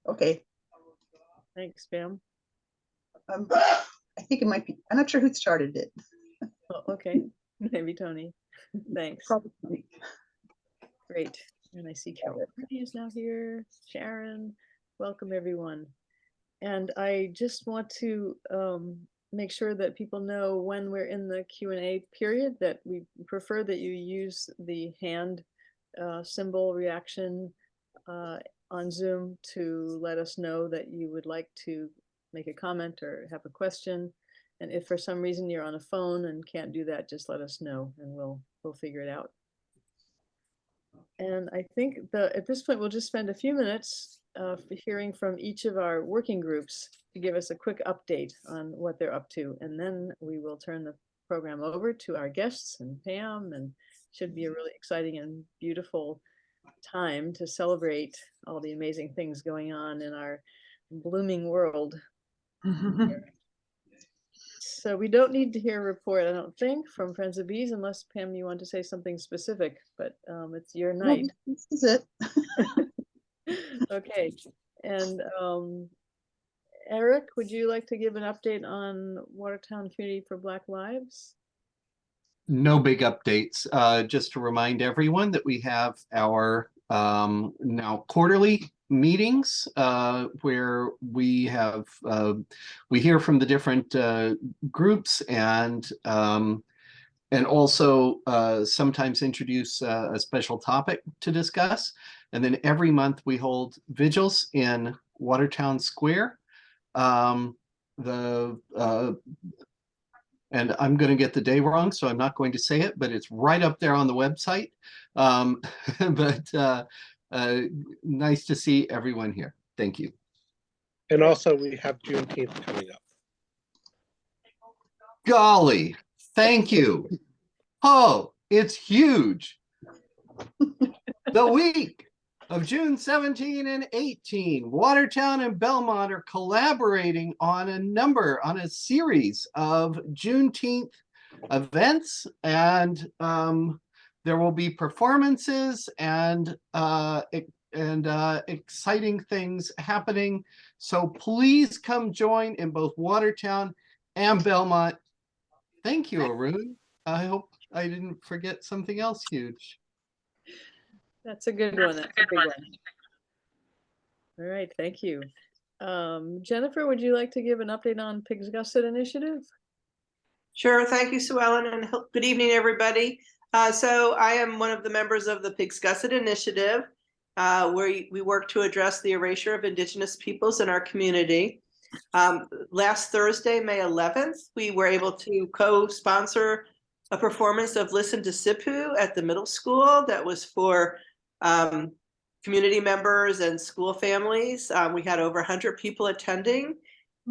Okay. Thanks, Pam. I think it might be, I'm not sure who started it. Oh, okay, maybe Tony. Thanks. Probably me. Great. And I see Carol is now here. Sharon, welcome everyone. And I just want to make sure that people know when we're in the Q&A period that we prefer that you use the hand symbol reaction on Zoom to let us know that you would like to make a comment or have a question. And if for some reason you're on a phone and can't do that, just let us know and we'll figure it out. And I think at this point, we'll just spend a few minutes hearing from each of our working groups to give us a quick update on what they're up to. And then we will turn the program over to our guests and Pam, and should be a really exciting and beautiful time to celebrate all the amazing things going on in our blooming world. So we don't need to hear a report, I don't think, from Friends of Bees, unless Pam, you want to say something specific, but it's your night. No, this is it. Okay, and Eric, would you like to give an update on Watertown Community for Black Lives? No big updates. Just to remind everyone that we have our now quarterly meetings where we have we hear from the different groups and also sometimes introduce a special topic to discuss. And then every month we hold vigils in Watertown Square. And I'm going to get the day wrong, so I'm not going to say it, but it's right up there on the website. Nice to see everyone here. Thank you. And also we have Juneteenth coming up. Golly, thank you. Oh, it's huge. The week of June 17 and 18, Watertown and Belmont are collaborating on a series of Juneteenth events, and there will be performances and exciting things happening. So please come join in both Watertown and Belmont. Thank you, Arun. I hope I didn't forget something else huge. That's a good one. That's a big one. All right, thank you. Jennifer, would you like to give an update on Pigs Gusset Initiative? Sure, thank you, Sue Ellen, and good evening, everybody. So I am one of the members of the Pigs Gusset Initiative, where we work to address the erasure of Indigenous peoples in our community. Last Thursday, May 11th, we were able to co-sponsor a performance of Listen to Sipu at the middle school that was for community members and school families. We had over 100 people attending,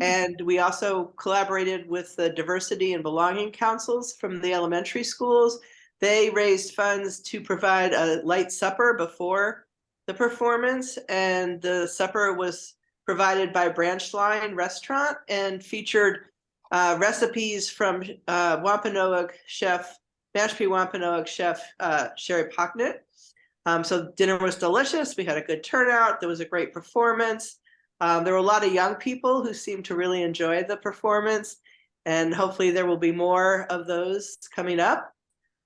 and we also collaborated with the Diversity and Belonging Councils from the elementary schools. They raised funds to provide a light supper before the performance, and the supper was provided by Branch Line Restaurant and featured recipes from Wampanoag chef, Mashpee Wampanoag chef Sherry Pocknett. So dinner was delicious. We had a good turnout. There was a great performance. There were a lot of young people who seemed to really enjoy the performance, and hopefully there will be more of those coming up.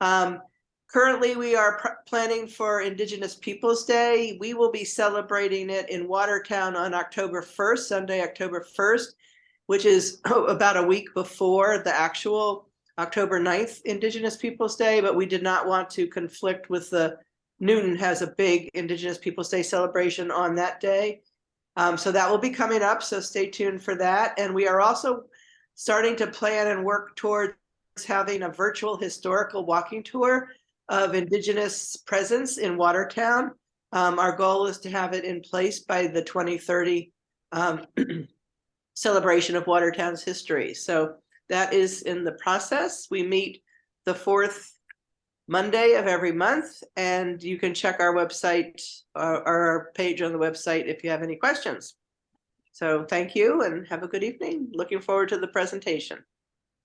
Currently, we are planning for Indigenous Peoples Day. We will be celebrating it in Watertown on October 1st, Sunday, October 1st, which is about a week before the actual October 9th Indigenous Peoples Day, but we did not want to conflict with Newton has a big Indigenous Peoples Day celebration on that day. So that will be coming up, so stay tuned for that. And we are also starting to plan and work towards having a virtual historical walking tour of Indigenous presence in Watertown. Our goal is to have it in place by the 2030 celebration of Watertown's history. So that is in the process. We meet the fourth Monday of every month, and you can check our website, our page on the website if you have any questions. So thank you and have a good evening. Looking forward to the presentation.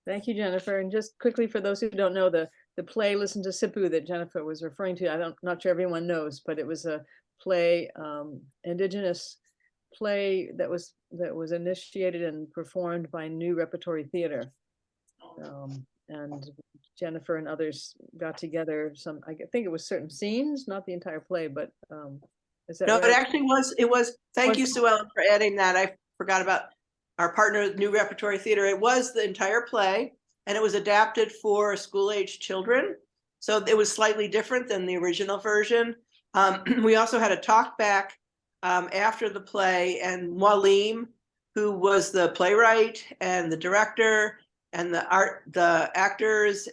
Thank you, Jennifer. And just quickly, for those who don't know, the play Listen to Sipu that Jennifer was referring to, I'm not sure everyone knows, but it was a play, Indigenous play that was initiated and performed by New Repertory Theater. And Jennifer and others got together I think it was certain scenes, not the entire play, but is that No, right? it actually was, thank you, Sue Ellen, for adding that. I forgot about our partner, New Repertory Theater. It was the entire play, and it was adapted for school-age children. So it was slightly different than the original version. We also had a talk back after the play, and Walim, who was the playwright and the director and the actors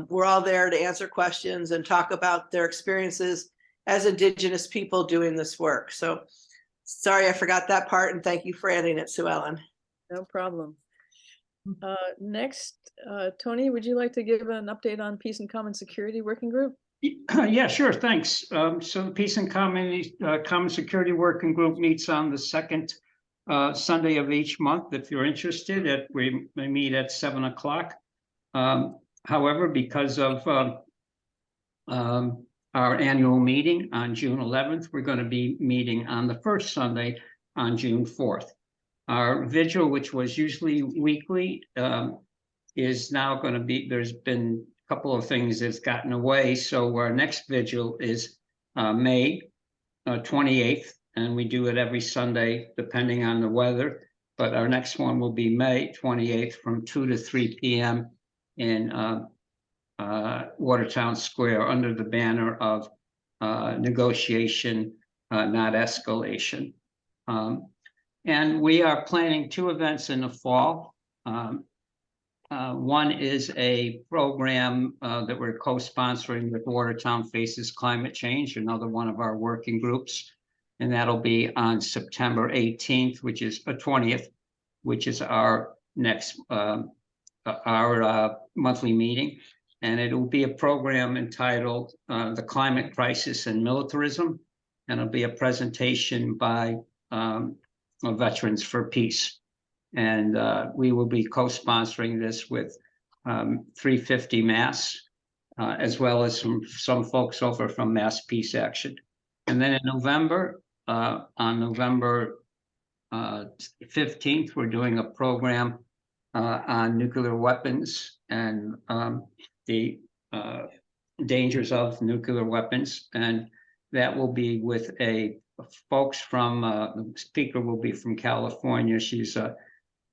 were all there to answer questions and talk about their experiences as Indigenous people doing this work. So sorry, I forgot that part, and thank you for adding it, Sue Ellen. No problem. Next, Tony, would you like to give an update on Peace and Common Security Working Group? Yeah, sure, thanks. So the Peace and Common Security Working Group meets on the second Sunday of each month. If you're interested, we meet at 7 o'clock. However, because of our annual meeting on June 11th, we're going to be meeting on the first Sunday on June 4th. Our vigil, which was usually weekly, is now going to be, there's been a couple of things that's gotten away. So our next vigil is May 28th, and we do it every Sunday, depending on the weather. But our next one will be May 28th from 2 to 3 p.m. in Watertown Square under the banner of negotiation, not escalation. And we are planning 2 events in the fall. One is a program that we're co-sponsoring with Watertown Faces Climate Change, another one of our working groups. And that'll be on September 18th, which is 20th, which is our next, our monthly meeting. And it will be a program entitled The Climate Crisis and Militarism. And it'll be a presentation by Veterans for Peace. And we will be co-sponsoring this with 350 Mass, as well as some folks over from Mass Peace Action. And then in November, on November 15th, we're doing a program on nuclear weapons and the dangers of nuclear weapons. And that will be with folks from, the speaker will be from California. She's a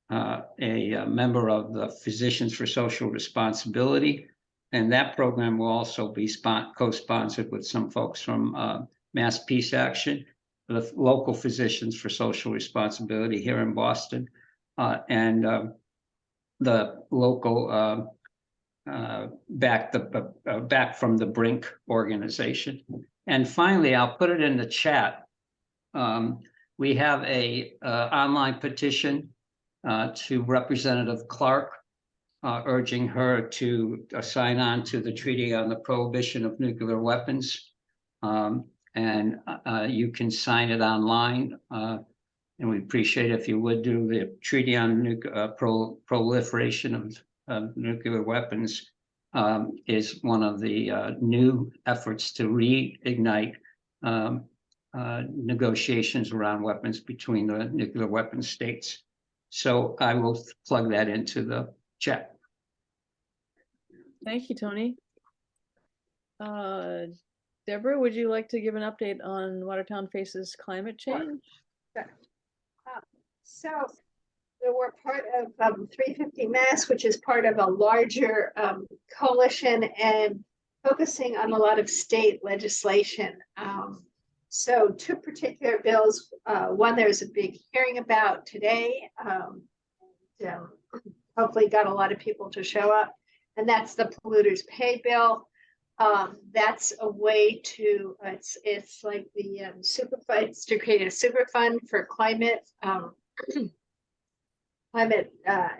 member of the Physicians for Social Responsibility. And that program will also be co-sponsored with some folks from Mass Peace Action, the local Physicians for Social Responsibility here in Boston, and the local Back from the Brink organization. And finally, I'll put it in the chat. We have a online petition to Representative Clark, urging her to sign on to the Treaty on the Prohibition of Nuclear Weapons. And you can sign it online. And we appreciate if you would do the Treaty on Proliferation of Nuclear Weapons is one of the new efforts to reignite negotiations around weapons between the nuclear weapon states. So I will plug that into the chat. Thank you, Tony. Deborah, would you like to give an update on Watertown Faces Climate Change? Sure. So we're part of 350 Mass, which is part of a larger coalition and focusing on a lot of state legislation. So 2 particular bills, one there's a big hearing about today, hopefully got a lot of people to show up, and that's the Polluters Pay Bill. That's a way to, it's like the it's to create a super fund for climate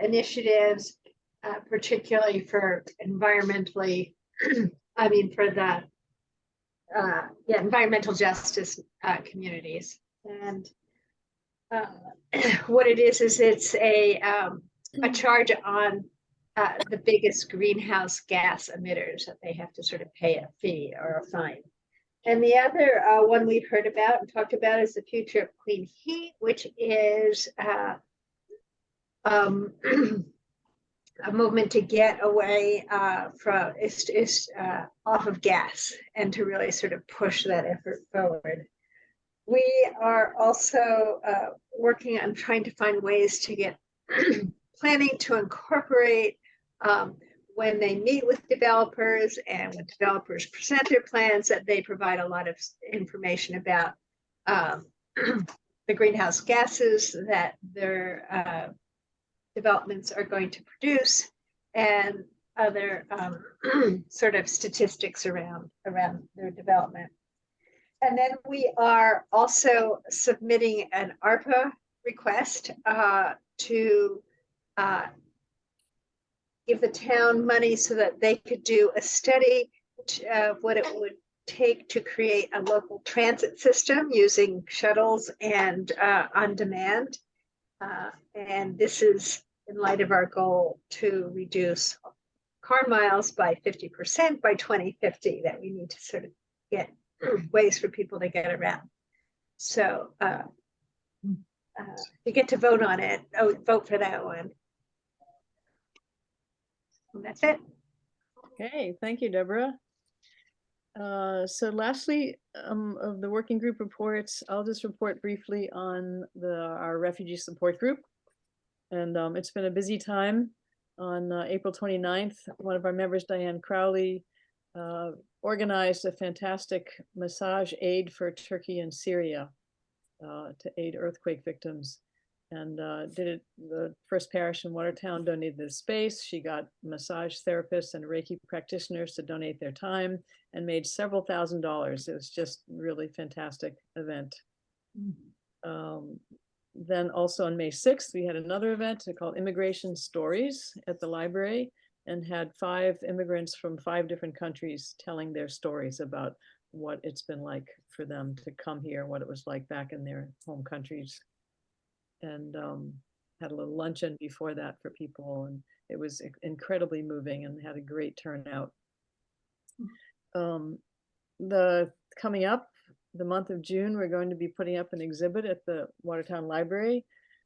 initiatives, particularly for environmentally, I mean, for the environmental justice communities. And what it is it's a charge on the biggest greenhouse gas emitters that they have to sort of pay a fee or a fine. And the other one we've heard about and talked about is the future of clean heat, which is a movement to get away from off of gas and to really sort of push that effort forward. We are also working on trying to find ways to get planning to incorporate when they meet with developers and when developers present their plans, that they provide a lot of information about the greenhouse gases that their developments are going to produce and other sort of statistics around their development. And then we are also submitting an ARPA request to give the town money so that they could do a study of what it would take to create a local transit system using shuttles and on demand. And this is in light of our goal to reduce car miles by 50% by 2050, that we need to sort of get ways for people to get around. So you get to vote on it. Oh, vote for that one. And that's it. Okay, thank you, Deborah. So lastly, of the working group reports, I'll just report briefly on our refugee support group. And it's been a busy time. On April 29th, one of our members, Diane Crowley, organized a fantastic massage aid for Turkey and Syria to aid earthquake victims. And did it. The first parish in Watertown donated the space. She got massage therapists and Reiki practitioners to donate their time and made several $1,000s. It was just really fantastic event. Then also on May 6th, we had another event called Immigration Stories at the library, and had 5 immigrants from 5 different countries telling their stories about what it's been like for them to come here, what it was like back in their home countries. And had a little luncheon before that for people, and it was incredibly moving and had a great turnout. Coming up, the month of June, we're going to be putting up an exhibit at the Watertown Library,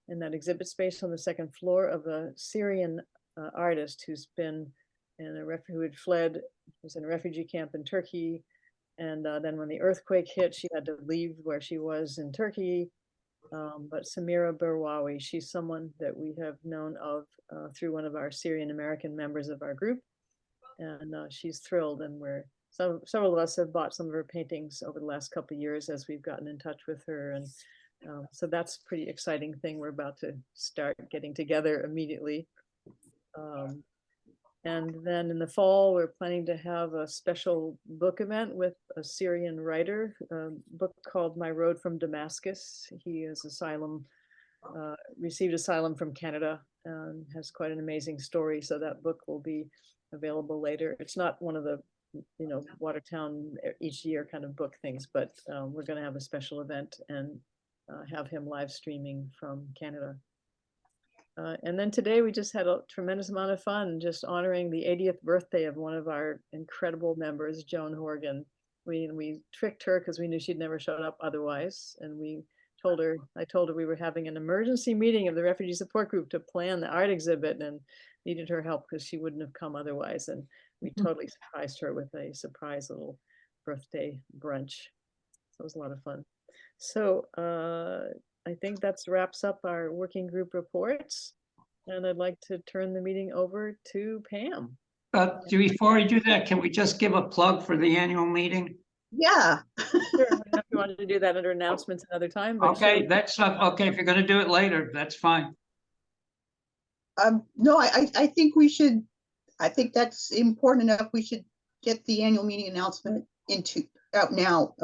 in that exhibit space on the 2nd floor, of a Syrian artist who's been who had fled, was in a refugee camp in Turkey, and then when the earthquake hit, she had to leave where she was in Turkey. But Samira Berwawi, she's someone that we have known of through one of our Syrian American members of our group, and she's thrilled. And several of us have bought some of her paintings over the last couple of years as we've gotten in touch with her, and so that's a pretty exciting thing. We're about to start getting together immediately. And then in the fall, we're planning to have a special book event with a Syrian writer, a book called My Road from Damascus. He is received asylum from Canada and has quite an amazing story. So that book will be available later. It's not one of the, Watertown each year kind of book things, but we're going to have a special event and have him live streaming from Canada. And then today we just had a tremendous amount of fun just honoring the 80th birthday of one of our incredible members, Joan Horgan. We tricked her because we knew she'd never showed up otherwise. And I told her we were having an emergency meeting of the refugee support group to plan the art exhibit and needed her help because she wouldn't have come otherwise. And we totally surprised her with a surprise little birthday brunch. So it was a lot of fun. So, I think that wraps up our working group reports, and I'd like to turn the meeting over to Pam. Before we do that, can we just give a plug for the annual meeting? Yeah. Sure, I don't know if you wanted to do that under announcements another time. But Okay, sure. that's okay. If you're going to do it later, that's fine. No, I think we should. I think that's important enough. We should get the annual meeting announcement out now.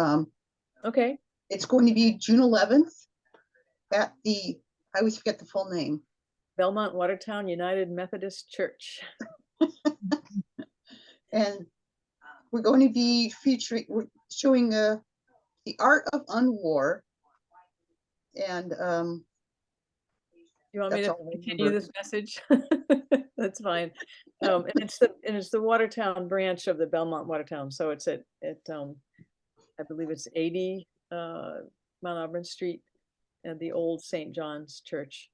Okay. It's going to be June 11th. I always forget the full name. Belmont Watertown United Methodist Church. And we're going to be we're showing the art of unwar. And You want me that's to all I continue remember. this message? That's fine. And it's the Watertown branch of the Belmont Watertown. So it's at I believe it's 80 Mount Auburn Street at the old St. John's Church.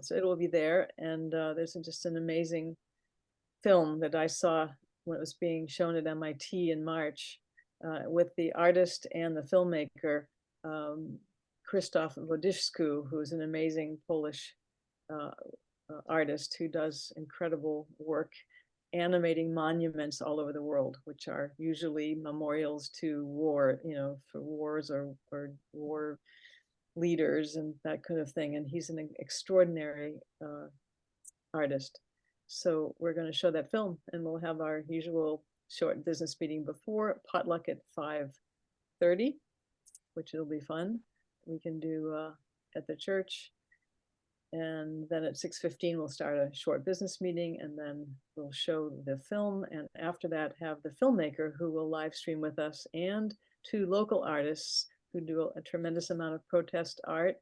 So it will be there, and there's just an amazing film that I saw when it was being shown at MIT in March with the artist and the filmmaker, Krzysztof Wojtyszku, who's an amazing Polish artist who does incredible work animating monuments all over the world, which are usually memorials to war, for wars or war leaders and that kind of thing. And he's an extraordinary artist. So we're going to show that film, and we'll have our usual short business meeting before, potluck at 5:30, which will be fun. We can do at the church. And then at 6:15, we'll start a short business meeting, and then we'll show the film. And after that, have the filmmaker who will live stream with us, and 2 local artists who do a tremendous amount of protest art,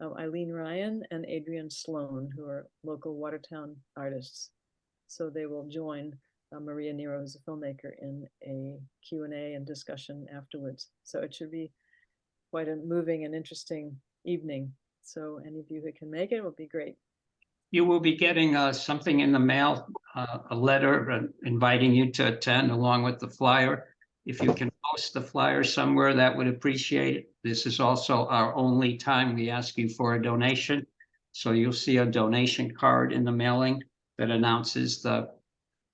Eileen Ryan and Adrian Sloan, who are local Watertown artists. So they will join Maria Nero, who's a filmmaker, in a Q&A and discussion afterwards. So it should be quite a moving and interesting evening. So any of you who can make it will be great. You will be getting something in the mail, a letter inviting you to attend along with the flyer. If you can post the flyer somewhere, that would appreciate it. This is also our only time we ask you for a donation. So you'll see a donation card in the mailing that announces the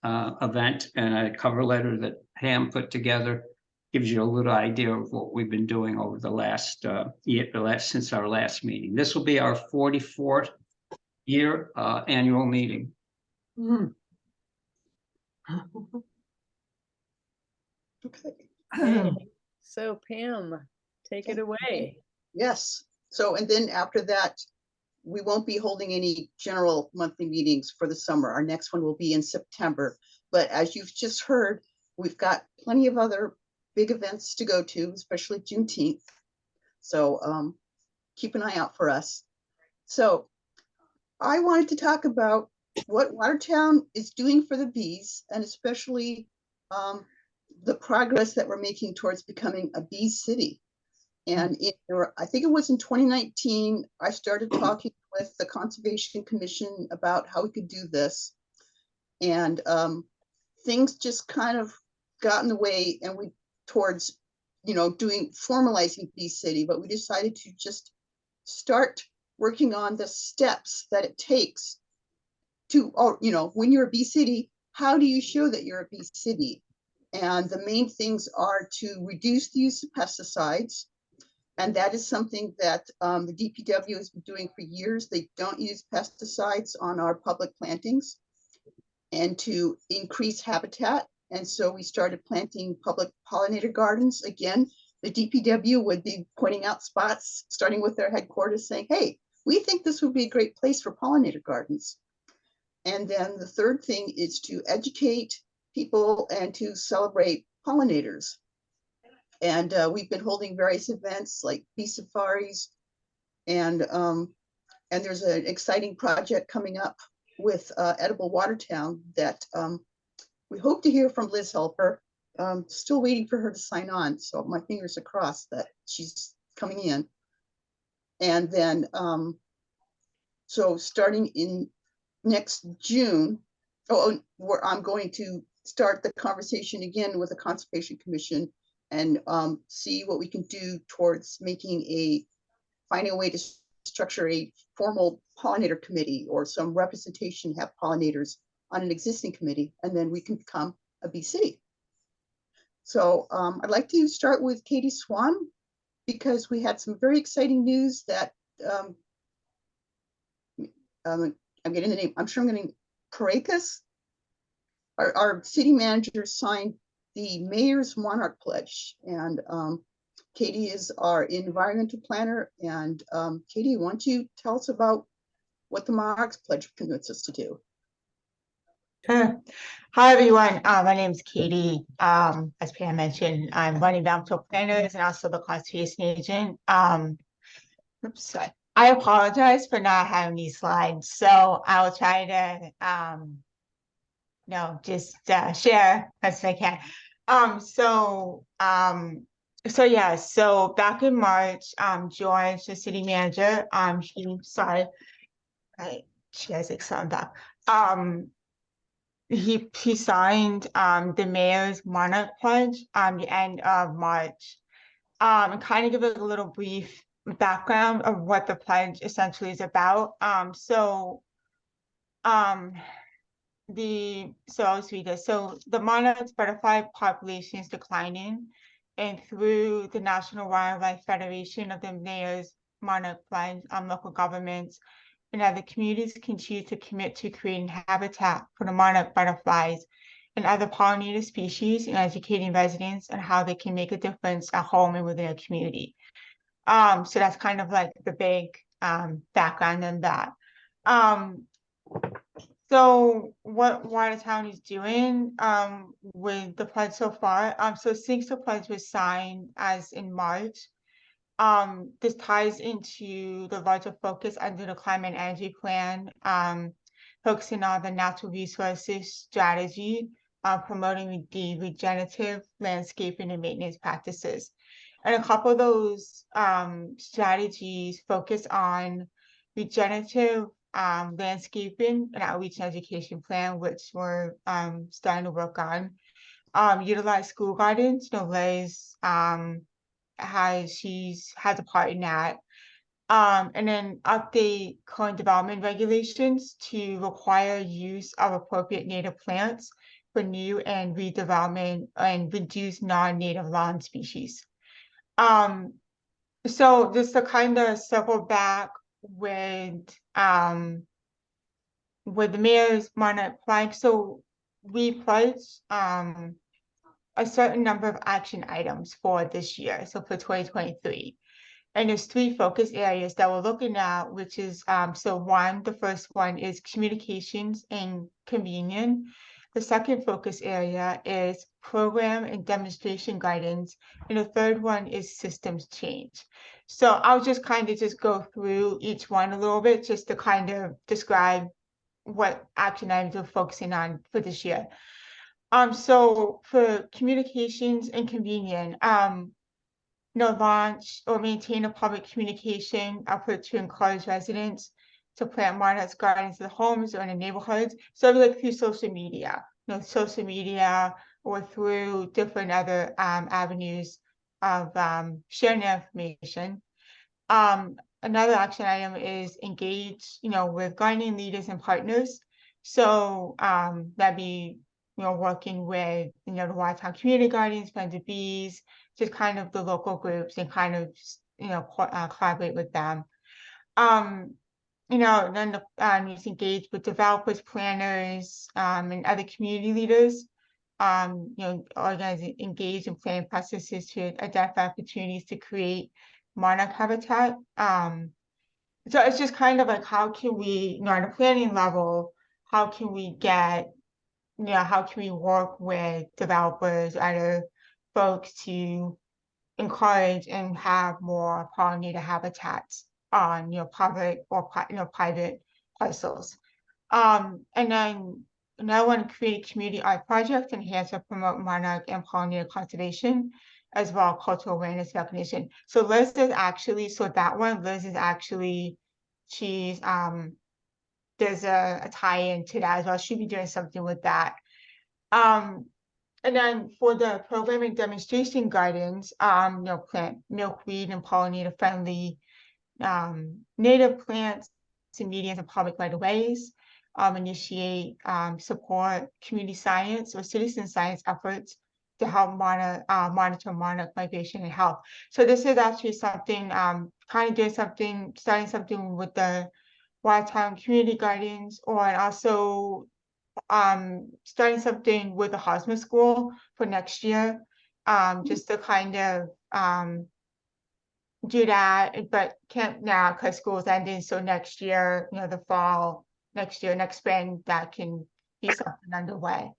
event, and a cover letter that Pam put together gives you a little idea of what we've been doing over the last year, since our last meeting. This will be our 44th year annual meeting. Okay. So Pam, take it away. Yes. So, and then after that, we won't be holding any general monthly meetings for the summer. Our next one will be in September. But as you've just heard, we've got plenty of other big events to go to, especially Juneteenth. So keep an eye out for us. So I wanted to talk about what Watertown is doing for the bees, and especially the progress that we're making towards becoming a bee city. And I think it was in 2019, I started talking with the Conservation Commission about how we could do this. And things just kind of got in the way, and we towards, formalizing Bee City, but we decided to just start working on the steps that it takes to, when you're a Bee City, how do you show that you're a Bee City? And the main things are to reduce the use of pesticides. And that is something that the DPW has been doing for years. They don't use pesticides on our public plantings, and to increase habitat. And so we started planting public pollinator gardens. Again, the DPW would be pointing out spots, starting with their headquarters, saying, hey, we think this would be a great place for pollinator gardens. And then the third thing is to educate people and to celebrate pollinators. And we've been holding various events like bee safaris, and there's an exciting project coming up with Edible Watertown that we hope to hear from Liz Helper. Still waiting for her to sign on, so my fingers are crossed that she's coming in. And then, so starting in next June, I'm going to start the conversation again with the Conservation Commission and see what we can do towards finding a way to structure a formal pollinator committee, or some representation, have pollinators on an existing committee, and then we can become a bee city. So I'd like to start with Katie Swan, because we had some very exciting news that I'm getting the name, I'm sure I'm getting Parekas. Our city manager signed the Mayor's Monarch Pledge, and Katie is our environmental planner. And Katie, why don't you tell us about what the Monarch's Pledge commits us to do? Sure. Hi, everyone. My name is Katie. As Pam mentioned, I'm one environmental planners and also the conservation agent. Oops, sorry. I apologize for not having these slides, so I will try to just share as I can. So yeah, so back in March, George, the city manager, she has like something back. He signed the mayor's monarch pledge the end of March. And kind of give it a little brief background of what the pledge essentially is about. Um I'll just read this. So the monarch butterfly population is declining, and through the National Wildlife Federation of the Mayor's Monarch Pledge, local governments and other communities continue to commit to creating habitat for the monarch butterflies and other pollinator species and educating residents on how they can make a difference at home and within a community. So that's kind of like the big background on that. So what Watertown is doing with the pledge so far, so since the pledge was signed as in March, this ties into the larger focus under the climate and energy plan, focusing on the natural resources strategy, promoting the regenerative landscaping and maintenance practices. And a couple of those strategies focus on regenerative landscaping and outreach and education plan, which we're starting to work on. Utilize school gardens, Liz has a part in that. And then update current development regulations to require use of appropriate native plants for new and redevelopment and reduce non-native lawn species. So just to kind of circle back with the mayor's monarch flag, so we pledged a certain number of action items for this year, so for 2023. And there's 3 focus areas that we're looking at, which is, the first one is communications and convenience. The second focus area is program and demonstration guidance. And the third one is systems change. So I'll just kind of just go through each one a little bit just to kind of describe what action items we're focusing on for this year. So for communications and convenience, launch or maintain a public communication effort to encourage residents to plant monarch gardens in the homes or in the neighborhoods. So like through social media, or through different other avenues of sharing information. Another action item is engage, with gardening leaders and partners. So that'd be, working with, the Watertown Community Gardens, Friends of Bees, just kind of the local groups and kind of, collaborate with them. Then just engage with developers, planners, and other community leaders. Organize, engage in planning processes to identify opportunities to create monarch habitat. So it's just kind of like, how can we, on a planning level, how can we work with developers, other folks to encourage and have more pollinator habitats on, public or private parcels. And then another one, create a community art project, enhance or promote monarch and pollinator conservation, as well as cultural awareness recognition. So Liz is actually, she's there's a tie-in to that as well. She'll be doing something with that. And then for the program and demonstration gardens, plant milkweed and pollinator friendly native plants and medians and public right of ways. Initiate, support community science or citizen science efforts to help monitor monarch migration and health. So this is actually something, starting something with the Watertown Community Gardens, or also starting something with the Hosmer School for next year, just to kind of do that, but can't now because school's ending. So next year, the fall, next spring, that can be something underway.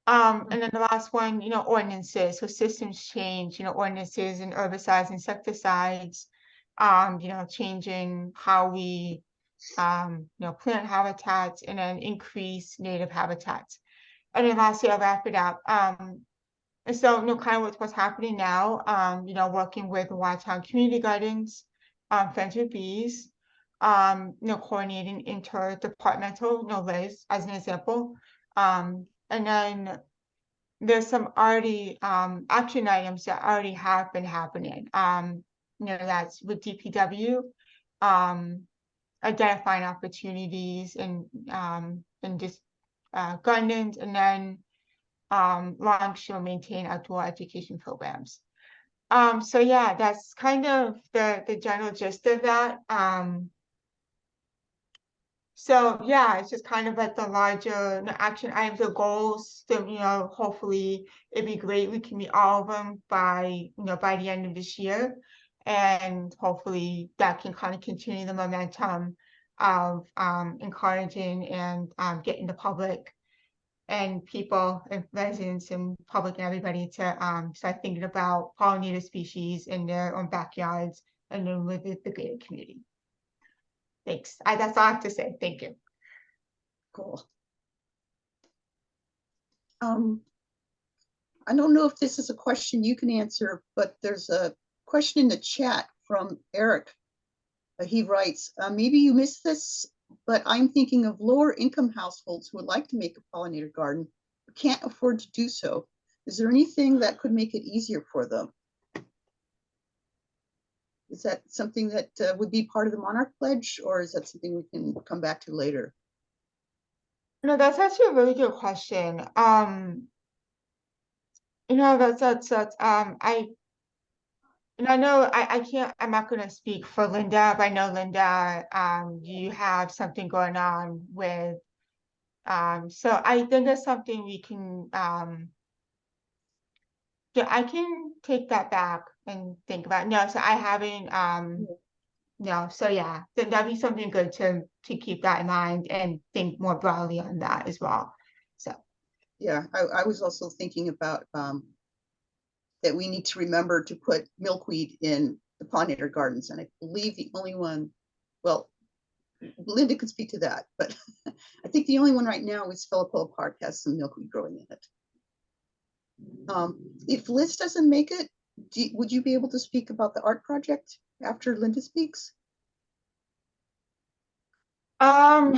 And then the last one, ordinances. So systems change, ordinances and herbicides, insecticides, changing how we, plant habitats and then increase native habitats. And then lastly, I'll wrap it up. And so, kind of with what's happening now, working with Watertown Community Gardens, Friends with Bees, coordinating interdepartmental, Liz, as an example. And then there's some already action items that already have been happening. That's with DPW, identifying opportunities and just gardens, and then launch or maintain outdoor education programs. So yeah, that's kind of the general gist of that. So yeah, it's just kind of like the larger action items or goals that, hopefully it'd be great we can meet all of them by the end of this year. And hopefully that can kind of continue the momentum of encouraging and getting the public and people and residents and public and everybody to start thinking about pollinator species in their own backyards and then with the greater community. Thanks. That's all I have to say. Thank you. Cool. I don't know if this is a question you can answer, but there's a question in the chat from Eric. He writes, maybe you missed this, but I'm thinking of lower income households who would like to make a pollinator garden, but can't afford to do so. Is there anything that could make it easier for them? Is that something that would be part of the Monarch Pledge, or is that something we can come back to later? No, that's actually a really good question. I know I can't, I'm not gonna speak for Linda, but I know Linda, you have something going on with, so I think that's something we can, yeah, I can take that back and think about. No, so I haven't, no, so yeah, then that'd be something good to keep that in mind and think more broadly on that as well. So yeah, I was also thinking about that we need to remember to put milkweed in the pollinator gardens, and I believe the only one, well, Linda could speak to that, but I think the only one right now is Philippa Park has some milkweed growing in it. If Liz doesn't make it, would you be able to speak about the art project after Linda speaks? I'm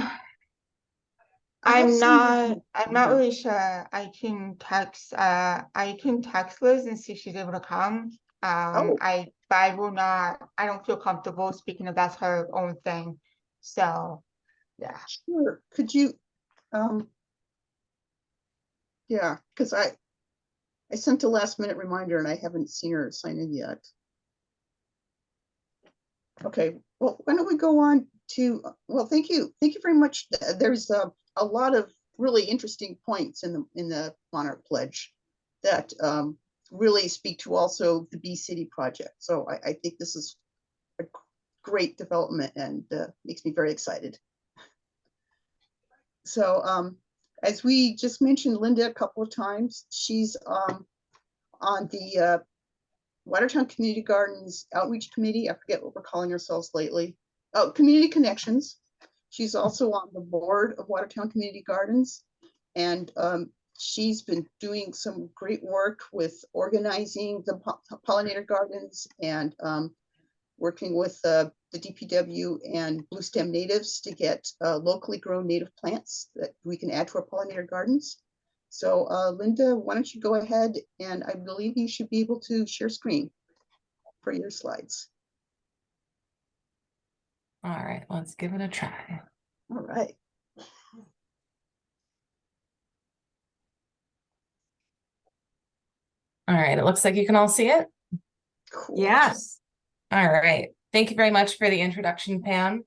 not Mhm. really sure. I can text Liz and see if she's able to come. Oh. But I will not, I don't feel comfortable speaking of that's her own thing. So yeah. Sure. Could you yeah, because I sent a last minute reminder and I haven't seen her sign in yet. Okay, well, why don't we go on to, well, thank you very much. There's a lot of really interesting points in the Monarch Pledge that really speak to also the Bee City project. So I think this is a great development and makes me very excited. So as we just mentioned Linda a couple of times, she's on the Watertown Community Gardens Outreach Committee. I forget what we're calling ourselves lately. Oh, Community Connections. She's also on the board of Watertown Community Gardens. And she's been doing some great work with organizing the pollinator gardens and working with the DPW and Blue Stem Natives to get locally grown native plants that we can add to our pollinator gardens. So Linda, why don't you go ahead, and I believe you should be able to share screen for your slides. All right, let's give it a try. All right. All right, it looks like you can all see it. Cool. Yes. All right. Thank you very much for the introduction, Pam.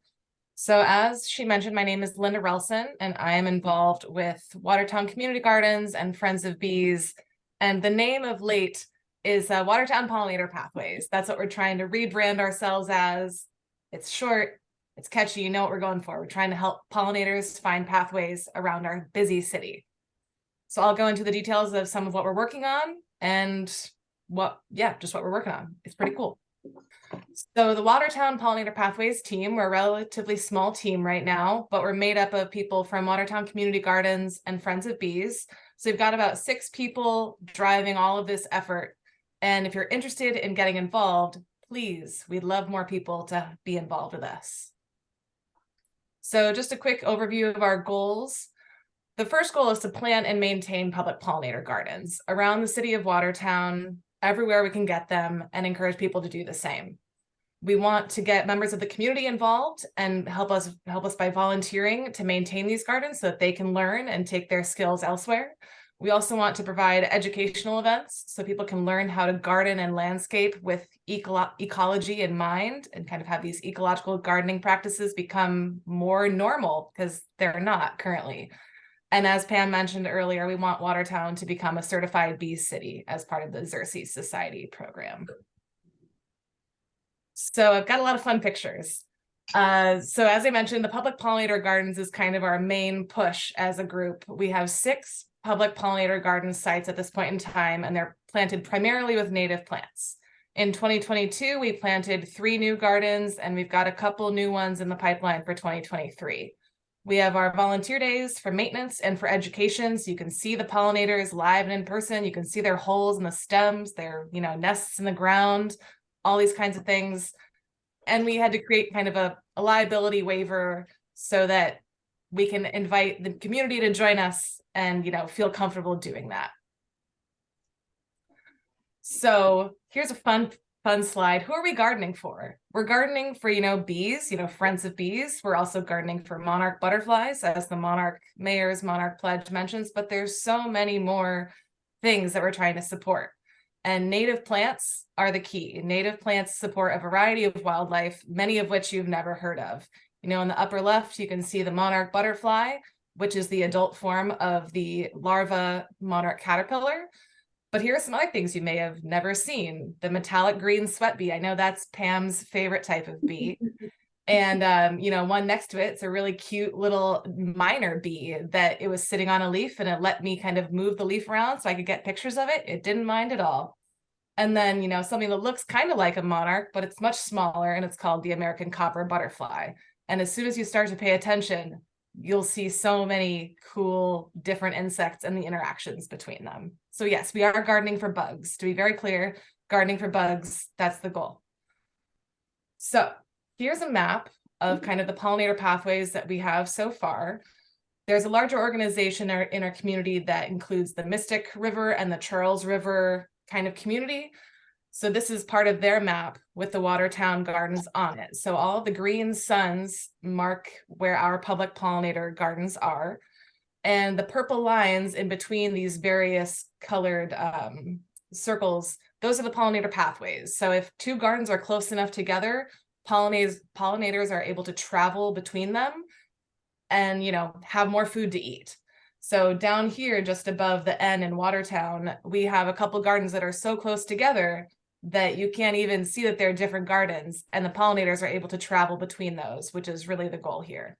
So as she mentioned, my name is Linda Relson, and I am involved with Watertown Community Gardens and Friends of Bees. And the name of late is Watertown Pollinator Pathways. That's what we're trying to rebrand ourselves as. It's short, it's catchy, you know what we're going for. We're trying to help pollinators find pathways around our busy city. So I'll go into the details of some of what we're working on and just what we're working on. It's pretty cool. So the Watertown Pollinator Pathways team, we're a relatively small team right now, but we're made up of people from Watertown Community Gardens and Friends of Bees. So we've got about 6 people driving all of this effort. And if you're interested in getting involved, please, we'd love more people to be involved with us. So just a quick overview of our goals. The first goal is to plant and maintain public pollinator gardens around the city of Watertown, everywhere we can get them, and encourage people to do the same. We want to get members of the community involved and help us by volunteering to maintain these gardens so that they can learn and take their skills elsewhere. We also want to provide educational events so people can learn how to garden and landscape with ecology in mind, and kind of have these ecological gardening practices become more normal, because they're not currently. And as Pam mentioned earlier, we want Watertown to become a certified bee city as part of the Xerces Society program. So I've got a lot of fun pictures. So as I mentioned, the public pollinator gardens is kind of our main push as a group. We have 6 public pollinator garden sites at this point in time, and they're planted primarily with native plants. In 2022, we planted 3 new gardens, and we've got a couple new ones in the pipeline for 2023. We have our volunteer days for maintenance and for education, so you can see the pollinators live and in person. You can see their holes in the stems, their nests in the ground, all these kinds of things. And we had to create kind of a liability waiver so that we can invite the community to join us and feel comfortable doing that. So here's a fun slide. Who are we gardening for? We're gardening for bees, friends of bees. We're also gardening for monarch butterflies, as the Mayor's Monarch Pledge mentions, but there's so many more things that we're trying to support. And native plants are the key. Native plants support a variety of wildlife, many of which you've never heard of. In the upper left, you can see the monarch butterfly, which is the adult form of the larva monarch caterpillar. But here are some other things you may have never seen. The metallic green sweat bee. I know that's Pam's favorite type of bee. And, one next to it's a really cute little minor bee that it was sitting on a leaf, and it let me kind of move the leaf around so I could get pictures of it. It didn't mind at all. And then, something that looks kind of like a monarch, but it's much smaller, and it's called the American copper butterfly. And as soon as you start to pay attention, you'll see so many cool different insects and the interactions between them. So yes, we are gardening for bugs. To be very clear, gardening for bugs, that's the goal. So here's a map of kind of the pollinator pathways that we have so far. There's a larger organization in our community that includes the Mystic River and the Charles River kind of community. So this is part of their map with the Watertown gardens on it. So all the green suns mark where our public pollinator gardens are. And the purple lines in between these various colored circles, those are the pollinator pathways. So if 2 gardens are close enough together, pollinators are able to travel between them and, have more food to eat. So down here, just above the N in Watertown, we have a couple gardens that are so close together that you can't even see that they're different gardens, and the pollinators are able to travel between those, which is really the goal here.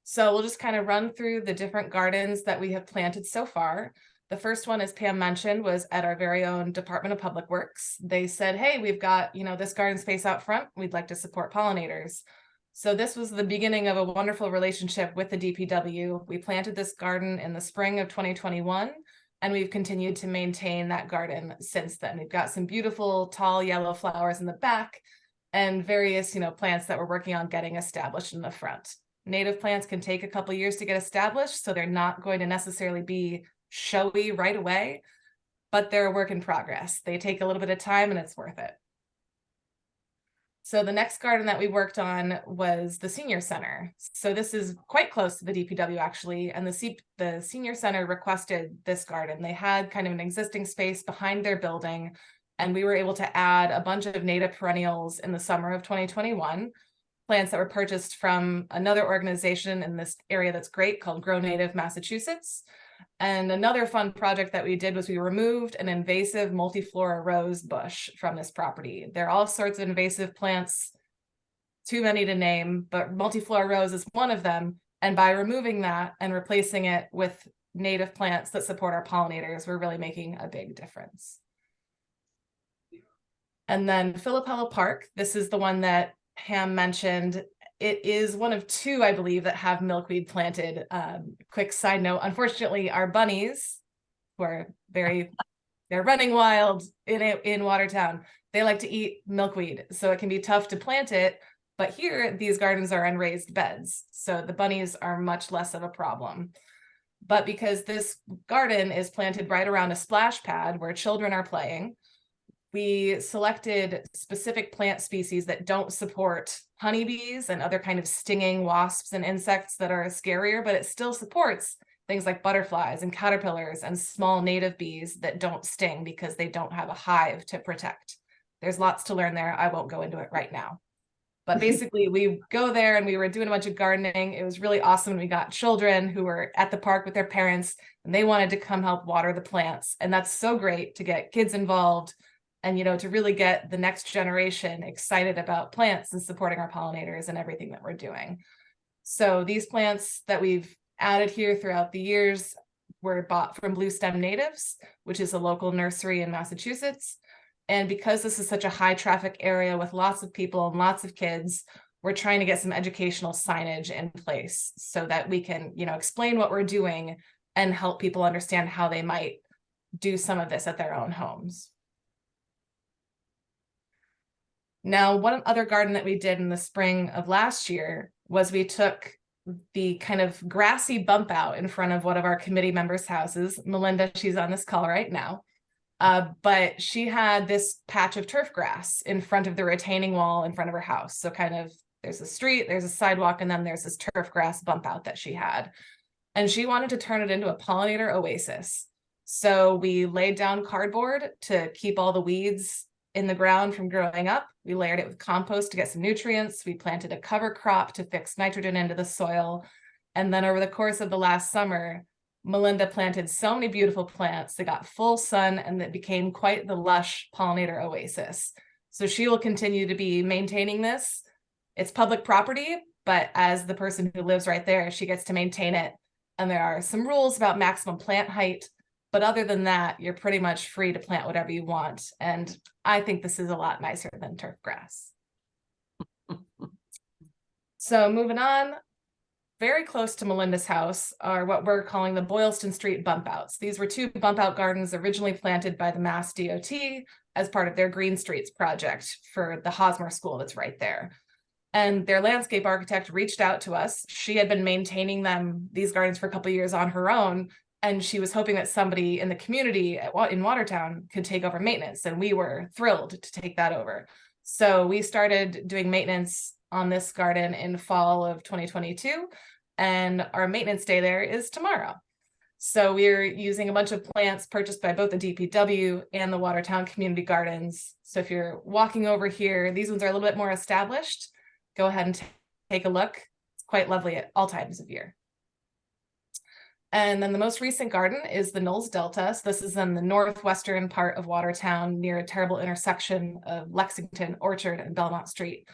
So we'll just kind of run through the different gardens that we have planted so far. The first one, as Pam mentioned, was at our very own Department of Public Works. They said, hey, we've got, this garden space out front. We'd like to support pollinators. So this was the beginning of a wonderful relationship with the DPW. We planted this garden in the spring of 2021, and we've continued to maintain that garden since then. We've got some beautiful tall yellow flowers in the back and various, plants that we're working on getting established in the front. Native plants can take a couple years to get established, so they're not going to necessarily be showy right away, but they're a work in progress. They take a little bit of time, and it's worth it. So the next garden that we worked on was the senior center. So this is quite close to the DPW actually, and the senior center requested this garden. They had kind of an existing space behind their building, and we were able to add a bunch of native perennials in the summer of 2021, plants that were purchased from another organization in this area that's great called Grow Native Massachusetts. And another fun project that we did was we removed an invasive multiflora rose bush from this property. There are all sorts of invasive plants, too many to name, but multiflora rose is one of them. And by removing that and replacing it with native plants that support our pollinators, we're really making a big difference. And then Philippello Park, this is the one that Pam mentioned. it is one of two, I believe, that have milkweed planted. Quick side note, unfortunately, our bunnies, who are they're running wild in Watertown, they like to eat milkweed, so it can be tough to plant it. But here, these gardens are on raised beds, so the bunnies are much less of a problem. But because this garden is planted right around a splash pad where children are playing, we selected specific plant species that don't support honeybees and other kind of stinging wasps and insects that are scarier, but it still supports things like butterflies and caterpillars and small native bees that don't sting because they don't have a hive to protect. There's lots to learn there. I won't go into it right now. But basically, we go there and we were doing a bunch of gardening. It was really awesome. We got children who were at the park with their parents and they wanted to come help water the plants. And that's so great to get kids involved and, you know, to really get the next generation excited about plants and supporting our pollinators and everything that we're doing. So these plants that we've added here throughout the years were bought from Blue Stem Natives, which is a local nursery in Massachusetts. And because this is such a high traffic area with lots of people and lots of kids, we're trying to get some educational signage in place so that we can, you know, explain what we're doing and help people understand how they might do some of this at their own homes. Now, one other garden that we did in the spring of last year was we took the kind of grassy bump out in front of one of our committee members' houses. Melinda, she's on this call right now. But she had this patch of turf grass in front of the retaining wall in front of her house. So kind of there's a street, there's a sidewalk, and then there's this turf grass bump out that she had. And she wanted to turn it into a pollinator oasis. So we laid down cardboard to keep all the weeds in the ground from growing up. We layered it with compost to get some nutrients. We planted a cover crop to fix nitrogen into the soil. And then over the course of the last summer, Melinda planted so many beautiful plants that got full sun and that became quite the lush pollinator oasis. So she will continue to be maintaining this. It's public property, but as the person who lives right there, she gets to maintain it. And there are some rules about maximum plant height. But other than that, you're pretty much free to plant whatever you want. And I think this is a lot nicer than turf grass. So moving on, very close to Melinda's house are what we're calling the Boylston Street bump outs. These were two bump out gardens originally planted by the Mass DOT as part of their Green Streets project for the Hosmer School that's right there. And their landscape architect reached out to us. She had been maintaining these gardens for a couple of years on her own. And she was hoping that somebody in the community in Watertown could take over maintenance. And we were thrilled to take that over. So we started doing maintenance on this garden in fall of 2022. And our maintenance day there is tomorrow. So we're using a bunch of plants purchased by both the DPW and the Watertown Community Gardens. So if you're walking over here, these ones are a little bit more established. Go ahead and take a look. It's quite lovely at all times of year. And then the most recent garden is the Knowles Delta. So this is in the northwestern part of Watertown near a terrible intersection of Lexington, Orchard, and Belmont Street.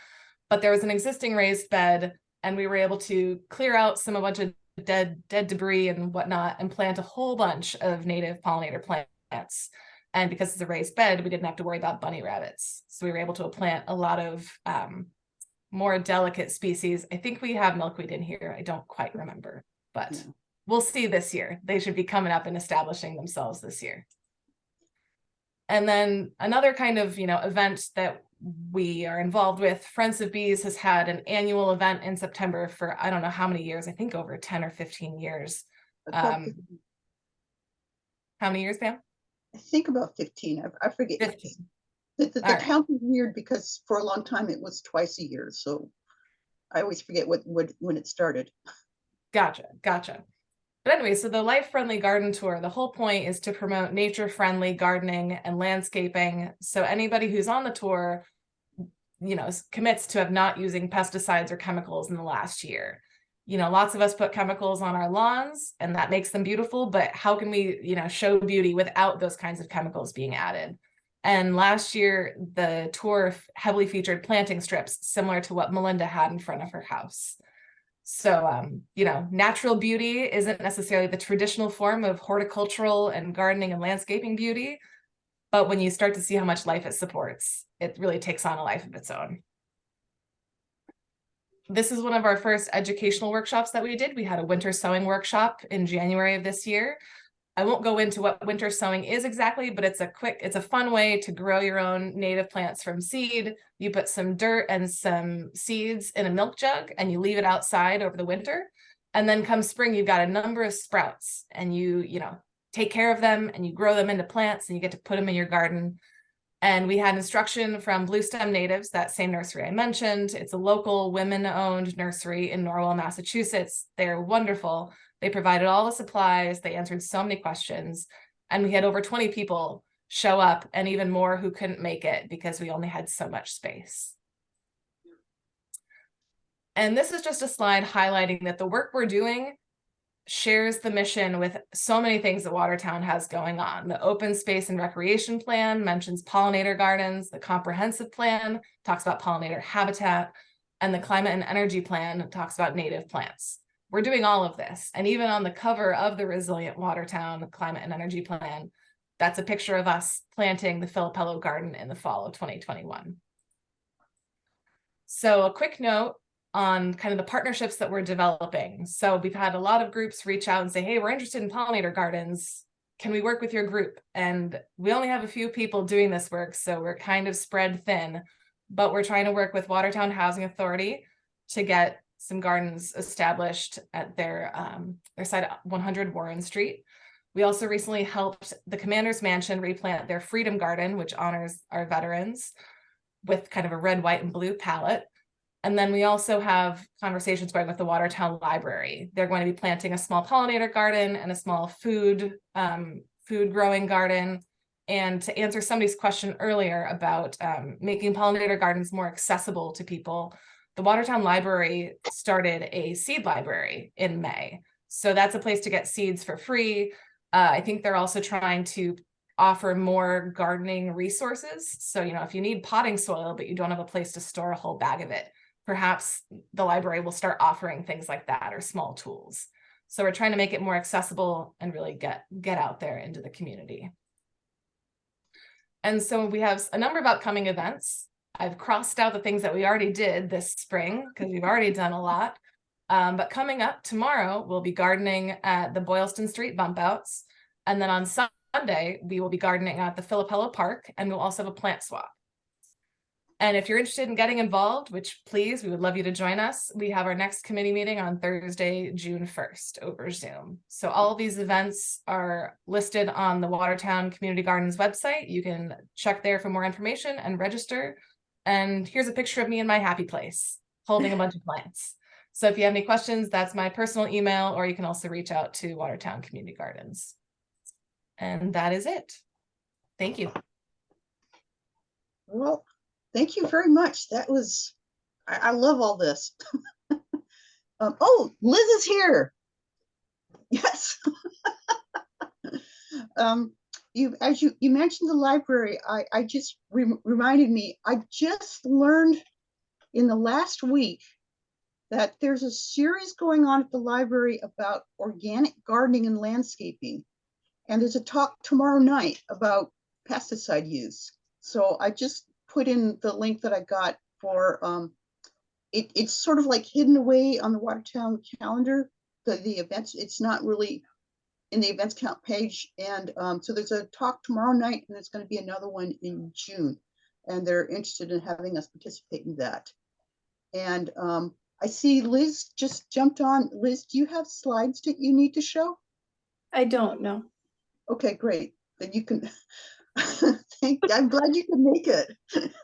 But there was an existing raised bed and we were able to clear out a bunch of dead debris and whatnot and plant a whole bunch of native pollinator plants. And because it's a raised bed, we didn't have to worry about bunny rabbits. So we were able to plant a lot of more delicate species. I think we have milkweed in here. I don't quite remember, but we'll see this year. They should be coming up and establishing themselves this year. And then another kind of, event that we are involved with, Friends of Bees has had an annual event in September for, I don't know how many years, I think over 10 or 15 years. How many years, Pam? I think about 15, I forget. 15. The count is weird because for a long time it was twice a year. So I always forget when it started. Gotcha. But anyway, so the Life Friendly Garden Tour, the whole point is to promote nature-friendly gardening and landscaping. So anybody who's on the tour, commits to have not using pesticides or chemicals in the last year. Lots of us put chemicals on our lawns and that makes them beautiful, but how can we, show beauty without those kinds of chemicals being added? And last year, the tour heavily featured planting strips similar to what Melinda had in front of her house. So, natural beauty isn't necessarily the traditional form of horticultural and gardening and landscaping beauty, but when you start to see how much life it supports, it really takes on a life of its own. This is one of our first educational workshops that we did. We had a winter sewing workshop in January of this year. I won't go into what winter sowing is exactly, but it's a fun way to grow your own native plants from seed. You put some dirt and some seeds in a milk jug and you leave it outside over the winter. And then come spring, you've got a number of sprouts and you take care of them and you grow them into plants and you get to put them in your garden. And we had instruction from Blue Stem Natives, that same nursery I mentioned. It's a local women-owned nursery in Norwell, Massachusetts. They're wonderful. They provided all the supplies. They answered so many questions. And we had over 20 people show up and even more who couldn't make it because we only had so much space. And this is just a slide highlighting that the work we're doing shares the mission with so many things that Watertown has going on. The open space and recreation plan mentions pollinator gardens. The comprehensive plan talks about pollinator habitat, and the climate and energy plan talks about native plants. We're doing all of this. And even on the cover of the Resilient Watertown Climate and Energy Plan, that's a picture of us planting the Filipello garden in the fall of 2021. So a quick note on kind of the partnerships that we're developing. So we've had a lot of groups reach out and say, hey, we're interested in pollinator gardens. Can we work with your group? And we only have a few people doing this work, so we're kind of spread thin, but we're trying to work with Watertown Housing Authority to get some gardens established at their site at 100 Warren Street. We also recently helped the Commander's Mansion replant their Freedom Garden, which honors our veterans, with kind of a red, white, and blue palette. And then we also have conversations going with the Watertown Library. They're going to be planting a small pollinator garden and a small food growing garden. And to answer somebody's question earlier about making pollinator gardens more accessible to people, the Watertown Library started a seed library in May. So that's a place to get seeds for free. I think they're also trying to offer more gardening resources. So, if you need potting soil, but you don't have a place to store a whole bag of it, perhaps the library will start offering things like that or small tools. So we're trying to make it more accessible and really get out there into the community. And so we have a number of upcoming events. I've crossed out the things that we already did this spring because we've already done a lot. But coming up tomorrow, we'll be gardening at the Boylston Street bump outs. And then on Sunday, we will be gardening at the Filipello Park, and we'll also have a plant swap. And if you're interested in getting involved, which please, we would love you to join us. We have our next committee meeting on Thursday, June 1st over Zoom. So all of these events are listed on the Watertown Community Gardens website. You can check there for more information and register. And here's a picture of me in my happy place, holding a bunch of plants. So if you have any questions, that's my personal email, or you can also reach out to Watertown Community Gardens. And that is it. Thank you. Well, thank you very much. That was, I love all this. Oh, Liz is here. Yes. As you mentioned the library, I just reminded me, I just learned in the last week that there's a series going on at the library about organic gardening and landscaping. And there's a talk tomorrow night about pesticide use. So I just put in the link that I got for, it's sort of like hidden away on the Watertown calendar, the events. It's not really in the events count page. And so there's a talk tomorrow night, and there's going to be another one in June. And they're interested in having us participate in that. And I see Liz just jumped on. Liz, do you have slides that you need to show? I don't know. Okay, great. Then you can. I'm glad you could make it.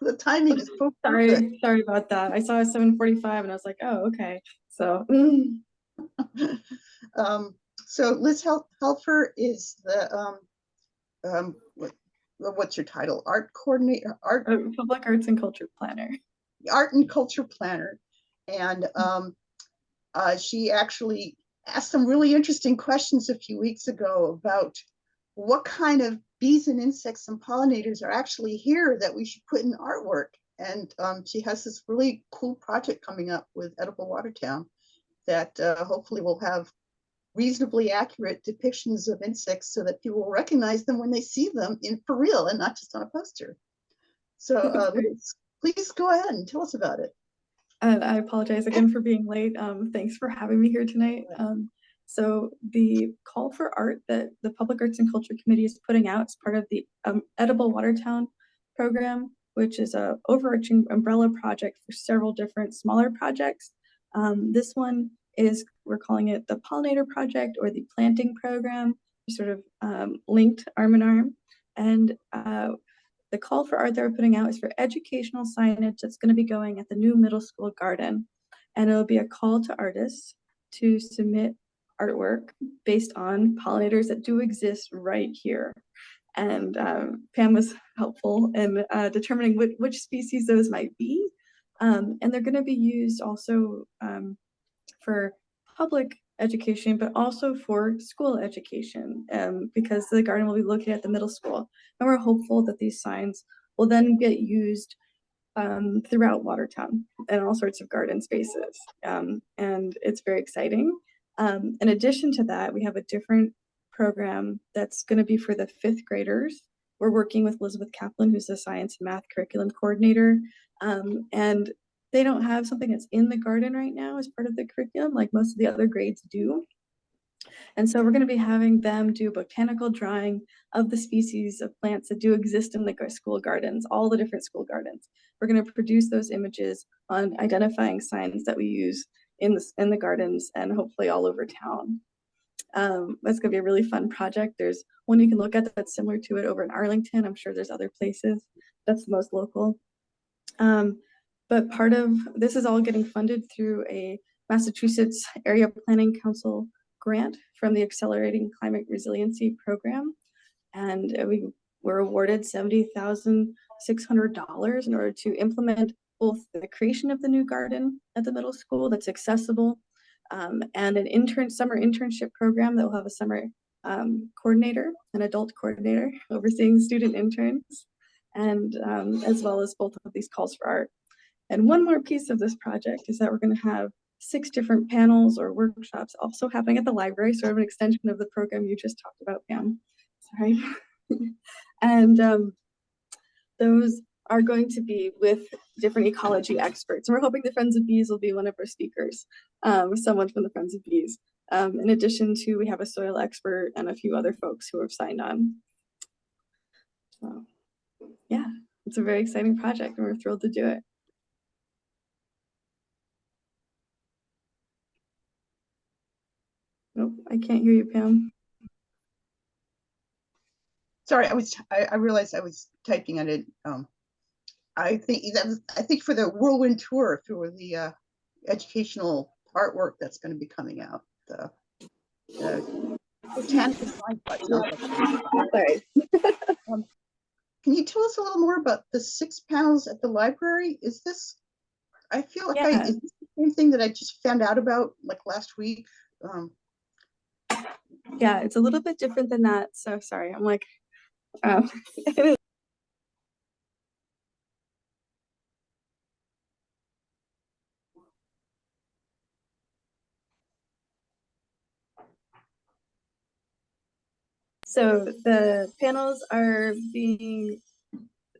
The timing is so perfect. Sorry about that. I saw 7:45 and I was like, oh, okay. So. So Liz Helfer is the what's your title? Art coordinator, Public Arts and Culture Planner. Art and Culture Planner, and she actually asked some really interesting questions a few weeks ago about what kind of bees and insects and pollinators are actually here that we should put in artwork. And she has this really cool project coming up with Edible Watertown that hopefully will have reasonably accurate depictions of insects so that people will recognize them when they see them for real and not just on a poster. So please go ahead and tell us about it. And I apologize again for being late. Thanks for having me here tonight. So the call for art that the Public Arts and Culture Committee is putting out is part of the Edible Watertown program, which is a overarching umbrella project for several different smaller projects. This one is, we're calling it the Pollinator Project or the Planting Program, sort of linked arm in arm. And the call for art that we're putting out is for educational signage that's going to be going at the new middle school garden. And it'll be a call to artists to submit artwork based on pollinators that do exist right here. And Pam was helpful in determining which species those might be. And they're going to be used also for public education, but also for school education, because the garden will be located at the middle school. And we're hopeful that these signs will then get used throughout Watertown and all sorts of garden spaces. And it's very exciting. In addition to that, we have a different program that's going to be for the 5th graders. We're working with Elizabeth Kaplan, who's the science and math curriculum coordinator. And they don't have something that's in the garden right now as part of the curriculum, like most of the other grades do. And so we're going to be having them do botanical drawing of the species of plants that do exist in the school gardens, all the different school gardens. We're going to produce those images on identifying signs that we use in the gardens and hopefully all over town. That's going to be a really fun project. There's one you can look at that's similar to it over in Arlington. I'm sure there's other places. That's the most local. But part of this is all getting funded through a Massachusetts Area Planning Council grant from the Accelerating Climate Resiliency Program. And we were awarded $70,600 in order to implement both the creation of the new garden at the middle school that's accessible, and an summer internship program that will have a summer coordinator, an adult coordinator overseeing student interns, and as well as both of these calls for art. And one more piece of this project is that we're going to have 6 different panels or workshops also happening at the library, sort of an extension of the program you just talked about, Pam. Sorry. And those are going to be with different ecology experts. And we're hoping the Friends of Bees will be one of our speakers, someone from the Friends of Bees. In addition to, we have a soil expert and a few other folks who have signed on. So yeah, it's a very exciting project and we're thrilled to do it. Nope, I can't hear you, Pam. Sorry, I realized I was typing on it. I think for the whirlwind tour through the educational artwork that's going to be coming out. The botanical science part. Sorry. Can you tell us a little more about the 6 panels at the library? Is this? I feel like is this the same thing that I just found out about like last week? Yeah, it's a little bit different than that. So sorry, I'm like, so the panels are being,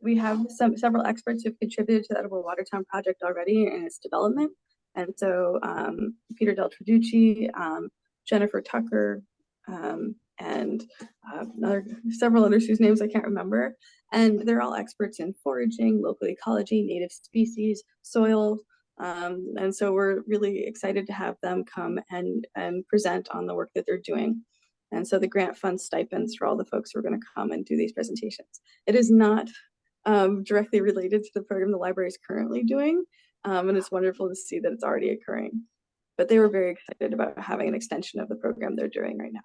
we have several experts who've contributed to the Edible Watertown project already and its development. And so Peter Del Traducci, Jennifer Tucker, and several others whose names I can't remember. And they're all experts in foraging, local ecology, native species, soil. And so we're really excited to have them come and present on the work that they're doing. And so the grant funds stipends for all the folks who are going to come and do these presentations. It is not directly related to the program the library is currently doing. And it's wonderful to see that it's already occurring. But they were very excited about having an extension of the program they're doing right now.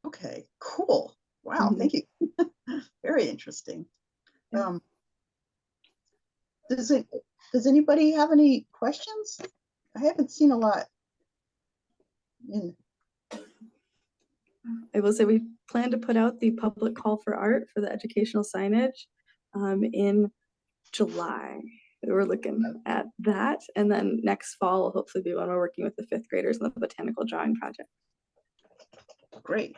Okay, cool. Wow, thank you. Very interesting. Does anybody have any questions? I haven't seen a lot. I will say we plan to put out the public call for art for the educational signage in July. We're looking at that. And then next fall will hopefully be when we're working with the 5th graders on the botanical drawing project. Great.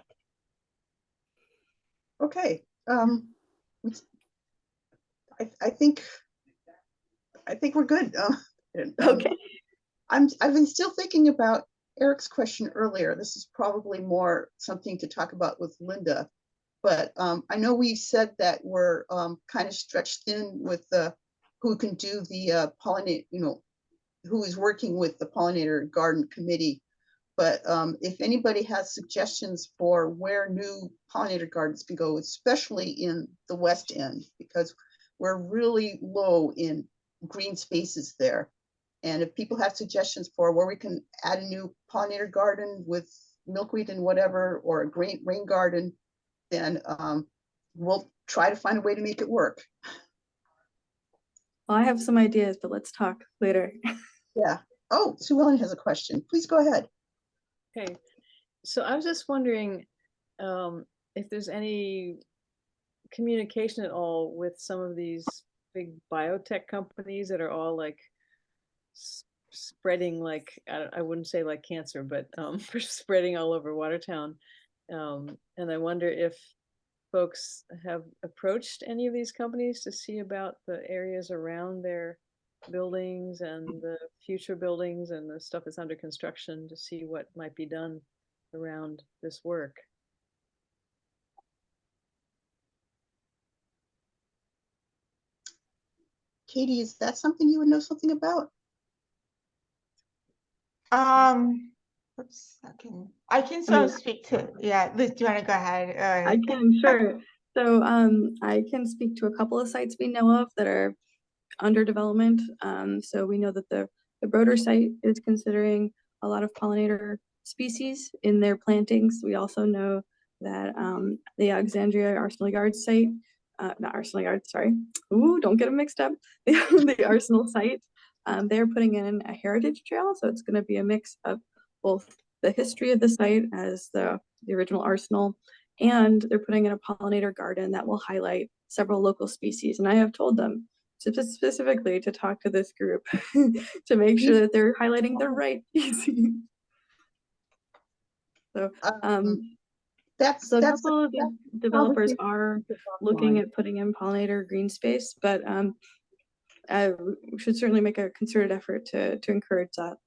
Okay. I think we're good. And, Okay. I've been still thinking about Eric's question earlier. This is probably more something to talk about with Linda. But I know we said that we're kind of stretched thin with who can do the pollinate, who is working with the pollinator garden committee. But if anybody has suggestions for where new pollinator gardens can go, especially in the West End, because we're really low in green spaces there. And if people have suggestions for where we can add a new pollinator garden with milkweed and whatever, or a rain garden, then we'll try to find a way to make it work. Well, I have some ideas, but let's talk later. Yeah. Oh, Sue Ellen has a question. Please go ahead. Okay, so I was just wondering if there's any communication at all with some of these big biotech companies that are all like spreading, like, I wouldn't say like cancer, but spreading all over Watertown. And I wonder if folks have approached any of these companies to see about the areas around their buildings and the future buildings and the stuff that's under construction to see what might be done around this work. Katie, is that something you would know something about? Oops, I can sort of speak to, yeah, Liz, do you want to go ahead? I can, sure. So I can speak to a couple of sites we know of that are under development. So we know that the Broder site is considering a lot of pollinator species in their plantings. We also know that the Alexandria Arsenal Yards site, not Arsenal Yards, sorry. Ooh, don't get them mixed up. The Arsenal site, they're putting in a heritage trail. So it's going to be a mix of both the history of the site as the original arsenal, and they're putting in a pollinator garden that will highlight several local species. And I have told them specifically to talk to this group to make sure that they're highlighting the right species. So so a couple of the developers are looking at putting in pollinator green space, but we should certainly make a concerted effort to encourage that.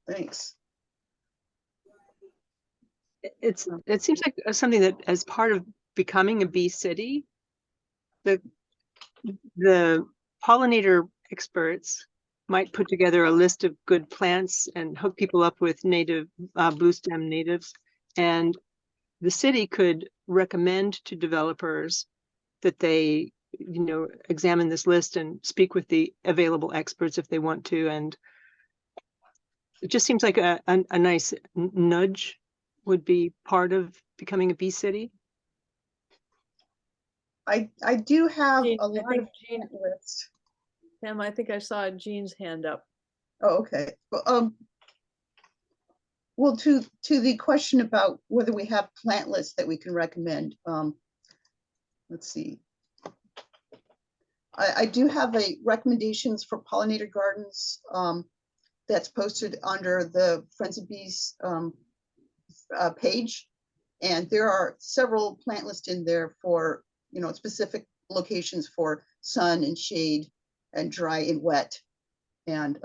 Thanks. It seems like something that, as part of becoming a bee city, the pollinator experts might put together a list of good plants and hook people up with native blue stem natives, and the city could recommend to developers that they examine this list and speak with the available experts if they want to. And it just seems like a nice nudge would be part of becoming a bee city. I do have Jean, a lot of lists. Pam, I think I saw Jean's hand up. Oh, okay. Well, to the question about whether we have plant lists that we can recommend, let's see. I do have a recommendations for pollinator gardens that's posted under the Friends of Bees page, and there are several plant lists in there for specific locations for sun and shade and dry and wet, and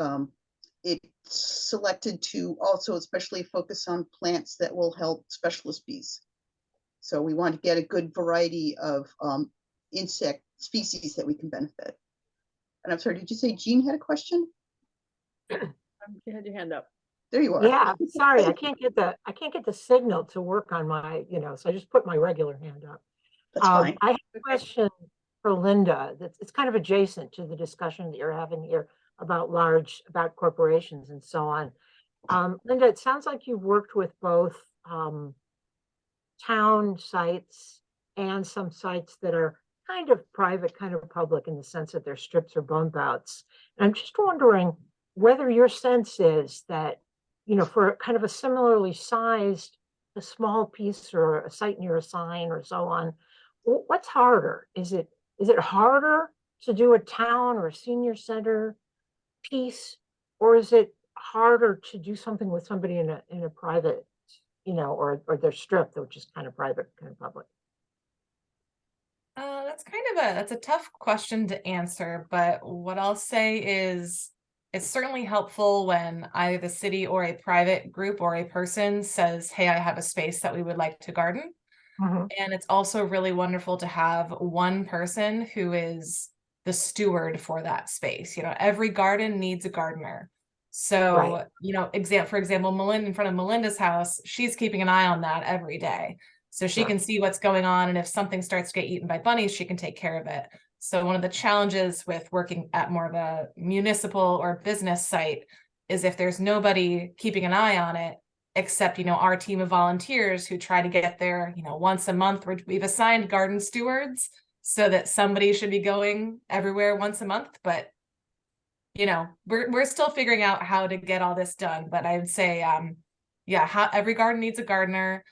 it's selected to also especially focus on plants that will help specialist bees. So we want to get a good variety of insect species that we can benefit. And I'm sorry, did you say Jean had a question? You had your hand up. There you are. Yeah, sorry, I can't get the signal to work on my, so I just put my regular hand up. That's fine. I have a question for Linda. It's kind of adjacent to the discussion that you're having here about corporations and so on. Linda, it sounds like you've worked with both town sites and some sites that are kind of private, kind of public in the sense that they're strips or bump outs. And I'm just wondering whether your sense is that, for kind of a similarly sized, a small piece or a site near a sign or so on, what's harder? Is it harder to do a town or a senior center piece, or is it harder to do something with somebody in a private, or their strip, which is kind of private, kind of public? That's that's a tough question to answer, but what I'll say is it's certainly helpful when either the city or a private group or a person says, hey, I have a space that we would like to garden. And it's also really wonderful to have one person who is the steward for that space. You know, every garden needs a gardener. So, Right. you know, for example, Melinda, in front of Melinda's house, she's keeping an eye on that every day. So she Sure. can see what's going on. And if something starts to get eaten by bunnies, she can take care of it. So one of the challenges with working at more of a municipal or business site is if there's nobody keeping an eye on it, except, you know, our team of volunteers who try to get there, you know, once a month. We've assigned garden stewards so that somebody should be going everywhere once a month. But, you know, we're still figuring out how to get all this done. But I would say, yeah, every garden needs a gardener.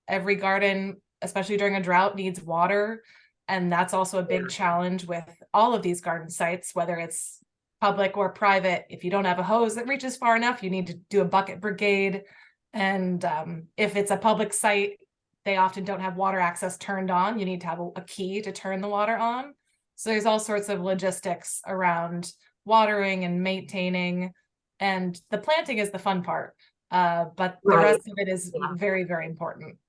Every garden, especially during a drought, needs water. And that's also a big challenge with all of these garden sites, whether it's public or private. If you don't have a hose that reaches far enough, you need to do a bucket brigade. And if it's a public site, they often don't have water access turned on. You need to have a key to turn the water on. So there's all sorts of logistics around watering and maintaining. And the planting is the fun part. But the Right. rest of it is very, very important.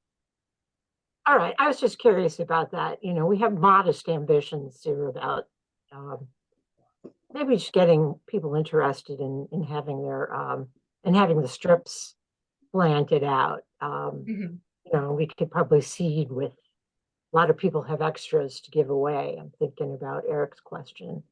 All right, I was just curious about that. You know, we have modest ambitions here about maybe just getting people interested in having their having the strips planted out. You know, we could probably seed with a lot of people have extras to give away. I'm thinking about Eric's question.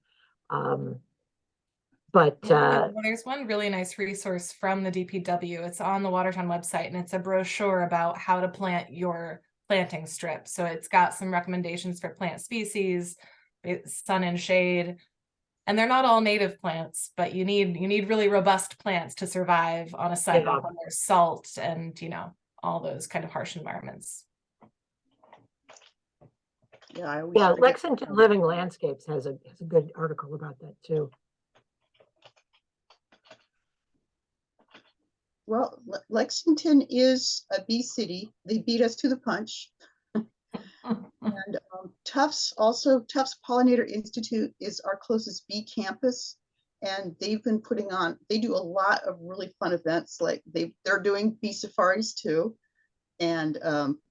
But well, there's one really nice resource from the DPW. It's on the Watertown website, and it's a brochure about how to plant your planting strip. So it's got some recommendations for plant species, sun and shade, and they're not all native plants, but you need really robust plants to survive on a sidewalk when there's salt and, you know, all those kind of harsh environments. Yeah, Lexington Living Landscapes has a good article about that too. Well, Lexington is a bee city. They beat us to the punch. And Tufts Pollinator Institute is our closest bee campus. And they've been they do a lot of really fun events. Like they're doing bee safaris too, and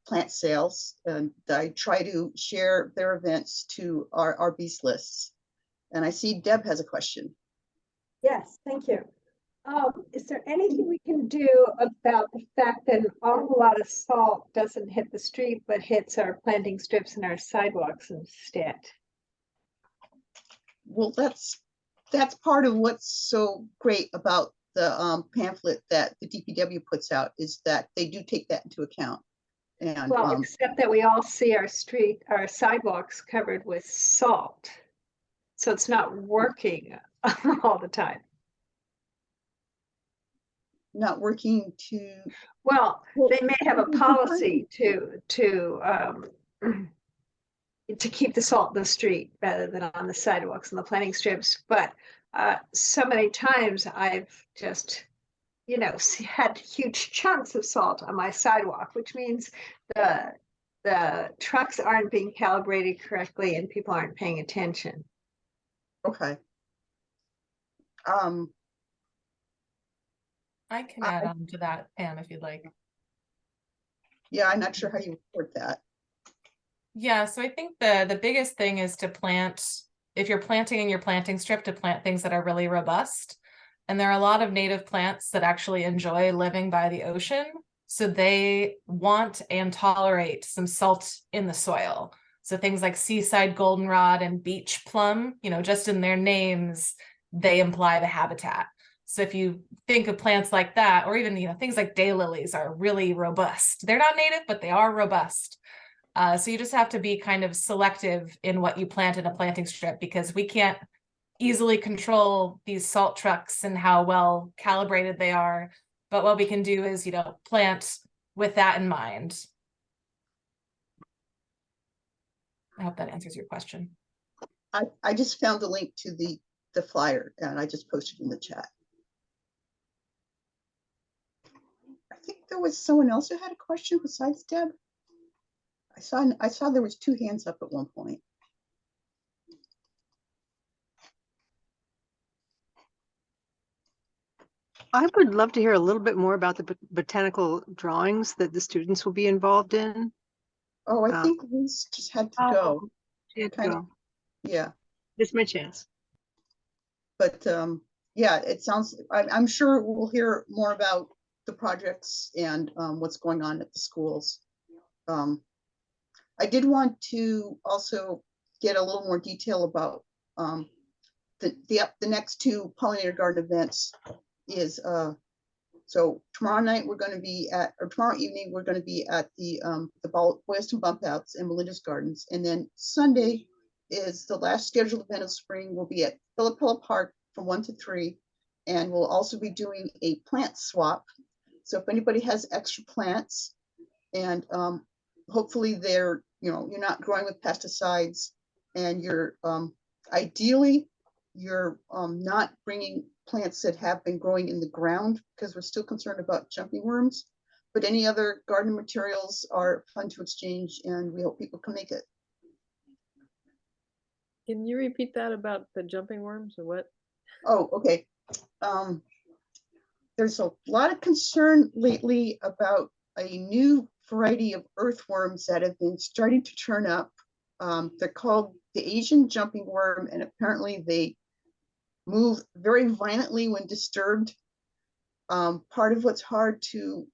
plant sales. And I try to share their events to our bees lists. And I see Deb has a question. Yes, thank you. Is there anything we can do about the fact that an awful lot of salt doesn't hit the street, but hits our planting strips and our sidewalks instead? Well, that's part of what's so great about the pamphlet that the DPW puts out, is that they do take that into account. And well, except that we all see our sidewalks covered with salt, so it's not working all the time. Not working to, well, they may have a policy to keep the salt in the street rather than on the sidewalks and the planting strips, but so many times I've just, you know, had huge chunks of salt on my sidewalk, which means the trucks aren't being calibrated correctly and people aren't paying attention. Okay. I can add on to that, Pam, if you'd like. Yeah, I'm not sure how you report that. Yeah, so I think the biggest thing is to plant, if you're planting in your planting strip, to plant things that are really robust. And there are a lot of native plants that actually enjoy living by the ocean. So they want and tolerate some salt in the soil. So things like seaside goldenrod and beach plum, you know, just in their names, they imply the habitat. So if you think of plants like that, or even, you know, things like daylilies are really robust. They're not native, but they are robust. So you just have to be kind of selective in what you plant in a planting strip, because we can't easily control these salt trucks and how well calibrated they are. But what we can do is, you know, plant with that in mind. I hope that answers your question. I just found the link to the flyer, and I just posted in the chat. I think there was someone else who had a question besides Deb. I saw there was 2 hands up at one point. I would love to hear a little bit more about the botanical drawings that the students will be involved in. Oh, I Uh, think Liz just had to go. She had to Kind of, go. yeah, This is my chance. but yeah, it sounds, I'm sure we'll hear more about the projects and what's going on at the schools. I did want to also get a little more detail about the next two pollinator garden events is so tomorrow night we're going to be at, or tomorrow evening we're going to be at the Boylston Bump Outs and Melinda's Gardens, and then Sunday is the last scheduled event of spring. We'll be at Philippilla Park from 1 to 3, and we'll also be doing a plant swap. So if anybody has extra plants, and hopefully they're, you're not growing with pesticides, and you're ideally you're not bringing plants that have been growing in the ground, because we're still concerned about jumping worms. But any other garden materials are fun to exchange, and we hope people can make it. Can you repeat that about the jumping worms or what? Oh, okay. There's a lot of concern lately about a new variety of earthworms that have been starting to turn up. They're called the Asian jumping worm, and apparently they move very violently when disturbed. Part of what's hard to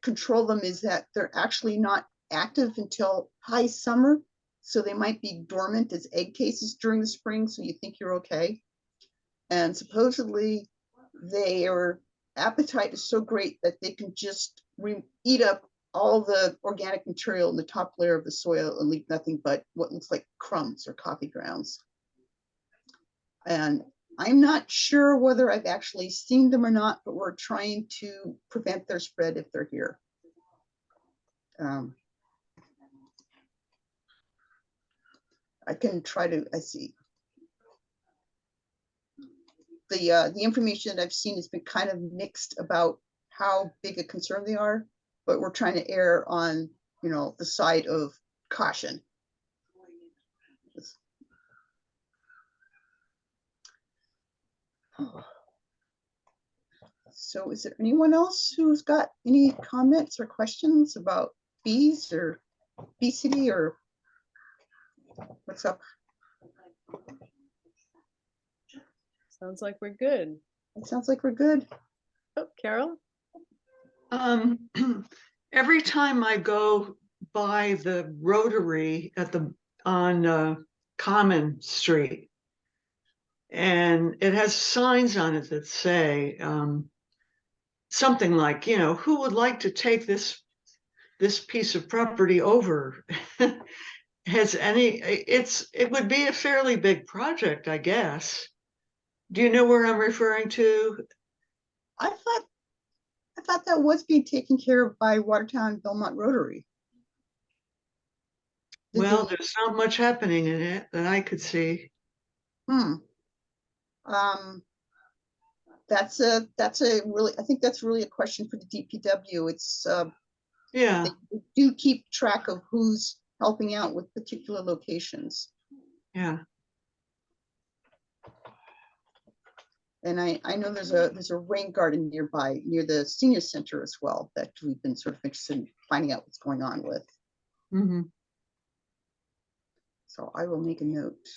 control them is that they're actually not active until high summer. So they might be dormant as egg cases during the spring, so you think you're okay. And supposedly their appetite is so great that they can just eat up all the organic material in the top layer of the soil and leave nothing but what looks like crumbs or coffee grounds. And I'm not sure whether I've actually seen them or not, but we're trying to prevent their spread if they're here. I can try to, I see. The information that I've seen has been kind of mixed about how big a concern they are, but we're trying to err on, the side of caution. So is there anyone else who's got any comments or questions about bees or Bee City, or what's up? Sounds like we're good. It sounds like we're good. Oh, Carol? Every time I go by the Rotary on Common Street, and it has signs on it that say something like, who would like to take this piece of property over? It would be a fairly big project, I guess. Do you know where I'm referring to? I thought that was being taken care of by Watertown Belmont Rotary. Well, there's not much happening in it that I could see. That's a really, I think that's really a question for the DPW. It's yeah, they do keep track of who's helping out with particular locations. Yeah. And I know there's a rain garden nearby, near the senior center as well, that we've been sort of interested in finding out what's going on with. Mm-hmm. So I will make a note.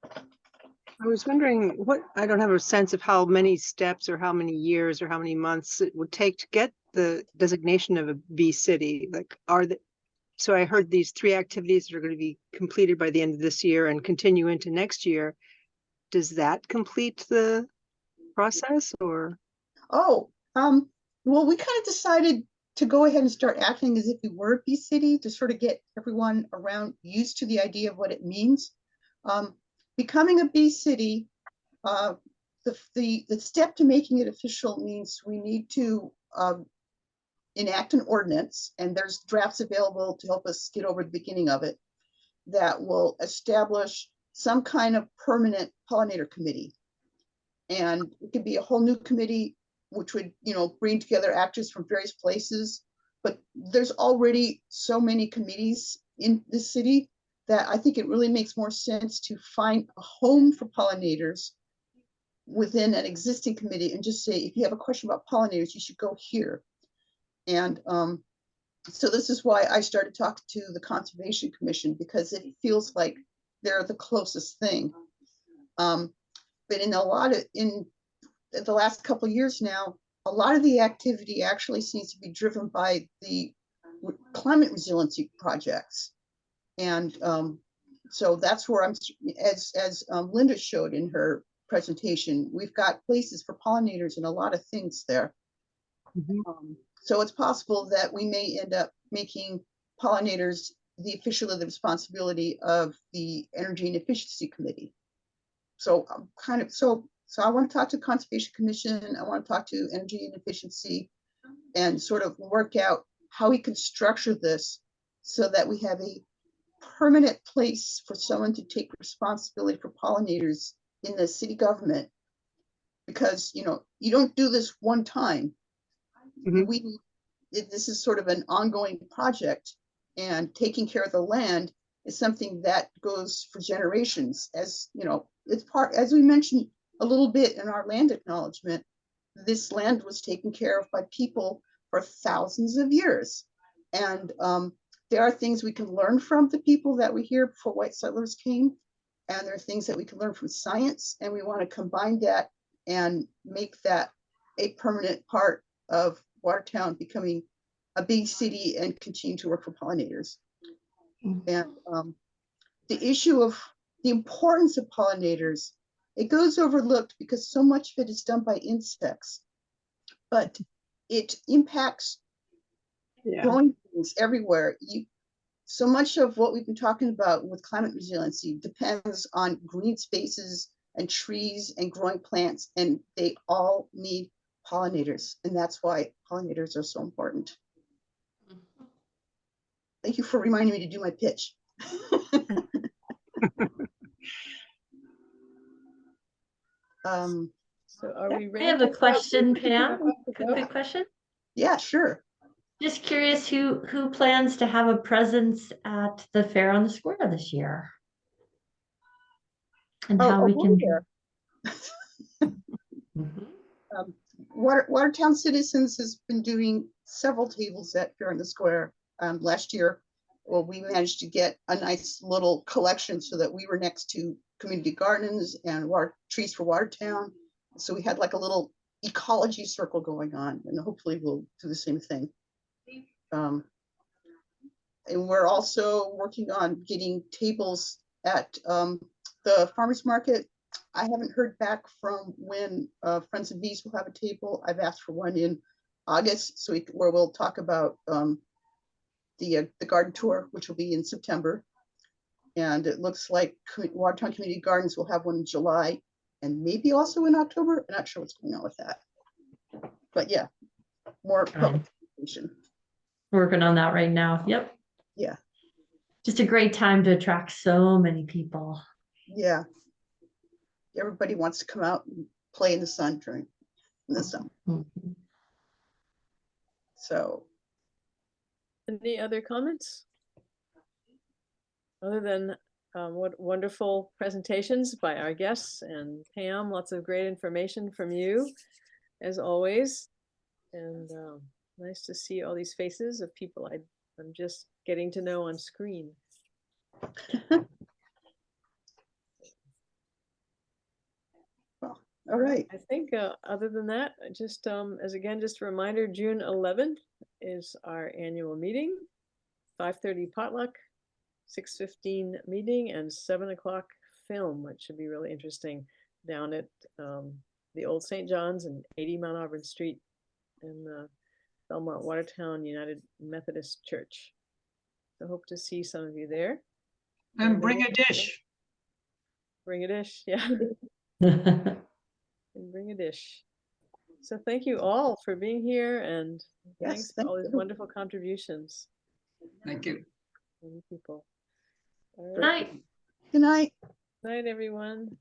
I was wondering I don't have a sense of how many steps or how many years or how many months it would take to get the designation of a bee city. Like, so I heard these 3 activities that are going to be completed by the end of this year and continue into next year. Does that complete the process, or? Oh, well, we kind of decided to go ahead and start acting as if we were a bee city to sort of get everyone around used to the idea of what it means. Becoming a bee city, the step to making it official means we need to enact an ordinance, and there's drafts available to help us get over the beginning of it, that will establish some kind of permanent pollinator committee. And it could be a whole new committee, which would, bring together actors from various places. But there's already so many committees in this city that I think it really makes more sense to find a home for pollinators within an existing committee and just say, if you have a question about pollinators, you should go here. And so this is why I started talking to the Conservation Commission, because it feels like they're the closest thing. But in the last couple of years now, a lot of the activity actually seems to be driven by the climate resiliency projects. And so that's where I'm, as Linda showed in her presentation, we've got places for pollinators and a lot of things there. So it's possible that we may end up making pollinators the officially the responsibility of the Energy and Efficiency Committee. So so I want to talk to Conservation Commission. I want to talk to Energy and Efficiency and sort of work out how we can structure this so that we have a permanent place for someone to take responsibility for pollinators in the city government. Because, you know, you don't do this one time. This is sort of an ongoing project, and taking care of the land is something that goes for generations. As you know, it's part, as we mentioned a little bit in our land acknowledgement, this land was taken care of by people for thousands of years. And there are things we can learn from the people that were here before white settlers came. And there are things that we can learn from science, and we want to combine that and make that a permanent part of Watertown becoming a big city and continue to work for pollinators. And the issue of the importance of pollinators, it goes overlooked because so much of it is done by insects, but it impacts growing things everywhere. So much of what we've been talking about with climate resiliency depends on green spaces and trees and growing plants, and they all need pollinators, and that's why pollinators are so important. Thank you for reminding me to do my pitch. So are we ready? I have a question, Pam. Quick question. Yeah, sure. Just curious who plans to have a presence at the fair on the square this year, and how we can. Watertown Citizens has been doing several tables at Fair on the Square. Last year, well, we managed to get a nice little collection so that we were next to community gardens and trees for Watertown. So we had like a little ecology circle going on, and hopefully we'll do the same thing. And we're also working on getting tables at the farmers market. I haven't heard back from when Friends of Bees will have a table. I've asked for one in August, so where we'll talk about the garden tour, which will be in September. And it looks like Watertown Community Gardens will have one in July and maybe also in October. I'm not sure what's going on with that. But yeah, more public information. Working on that right now. Yep. Yeah. Just a great time to attract so many people. Yeah. Everybody wants to come out and play in the sun during the summer. So. Any other comments? Other than what wonderful presentations by our guests and Pam, lots of great information from you, as always. And nice to see all these faces of people I'm just getting to know on screen. Well, all right. I think other than that, just just a reminder, June 11th is our annual meeting, 5:30 potluck, 6:15 meeting, and 7 o'clock film, which should be really interesting, down at the old St. John's and 80 Mount Auburn Street in Belmont Watertown United Methodist Church. So hope to see some of you there. And bring a dish. Bring a dish, yeah. And bring a dish. So thank you all for being here, and thanks for all these wonderful contributions. Thank you. Many people. Good night. Good night. Night, everyone.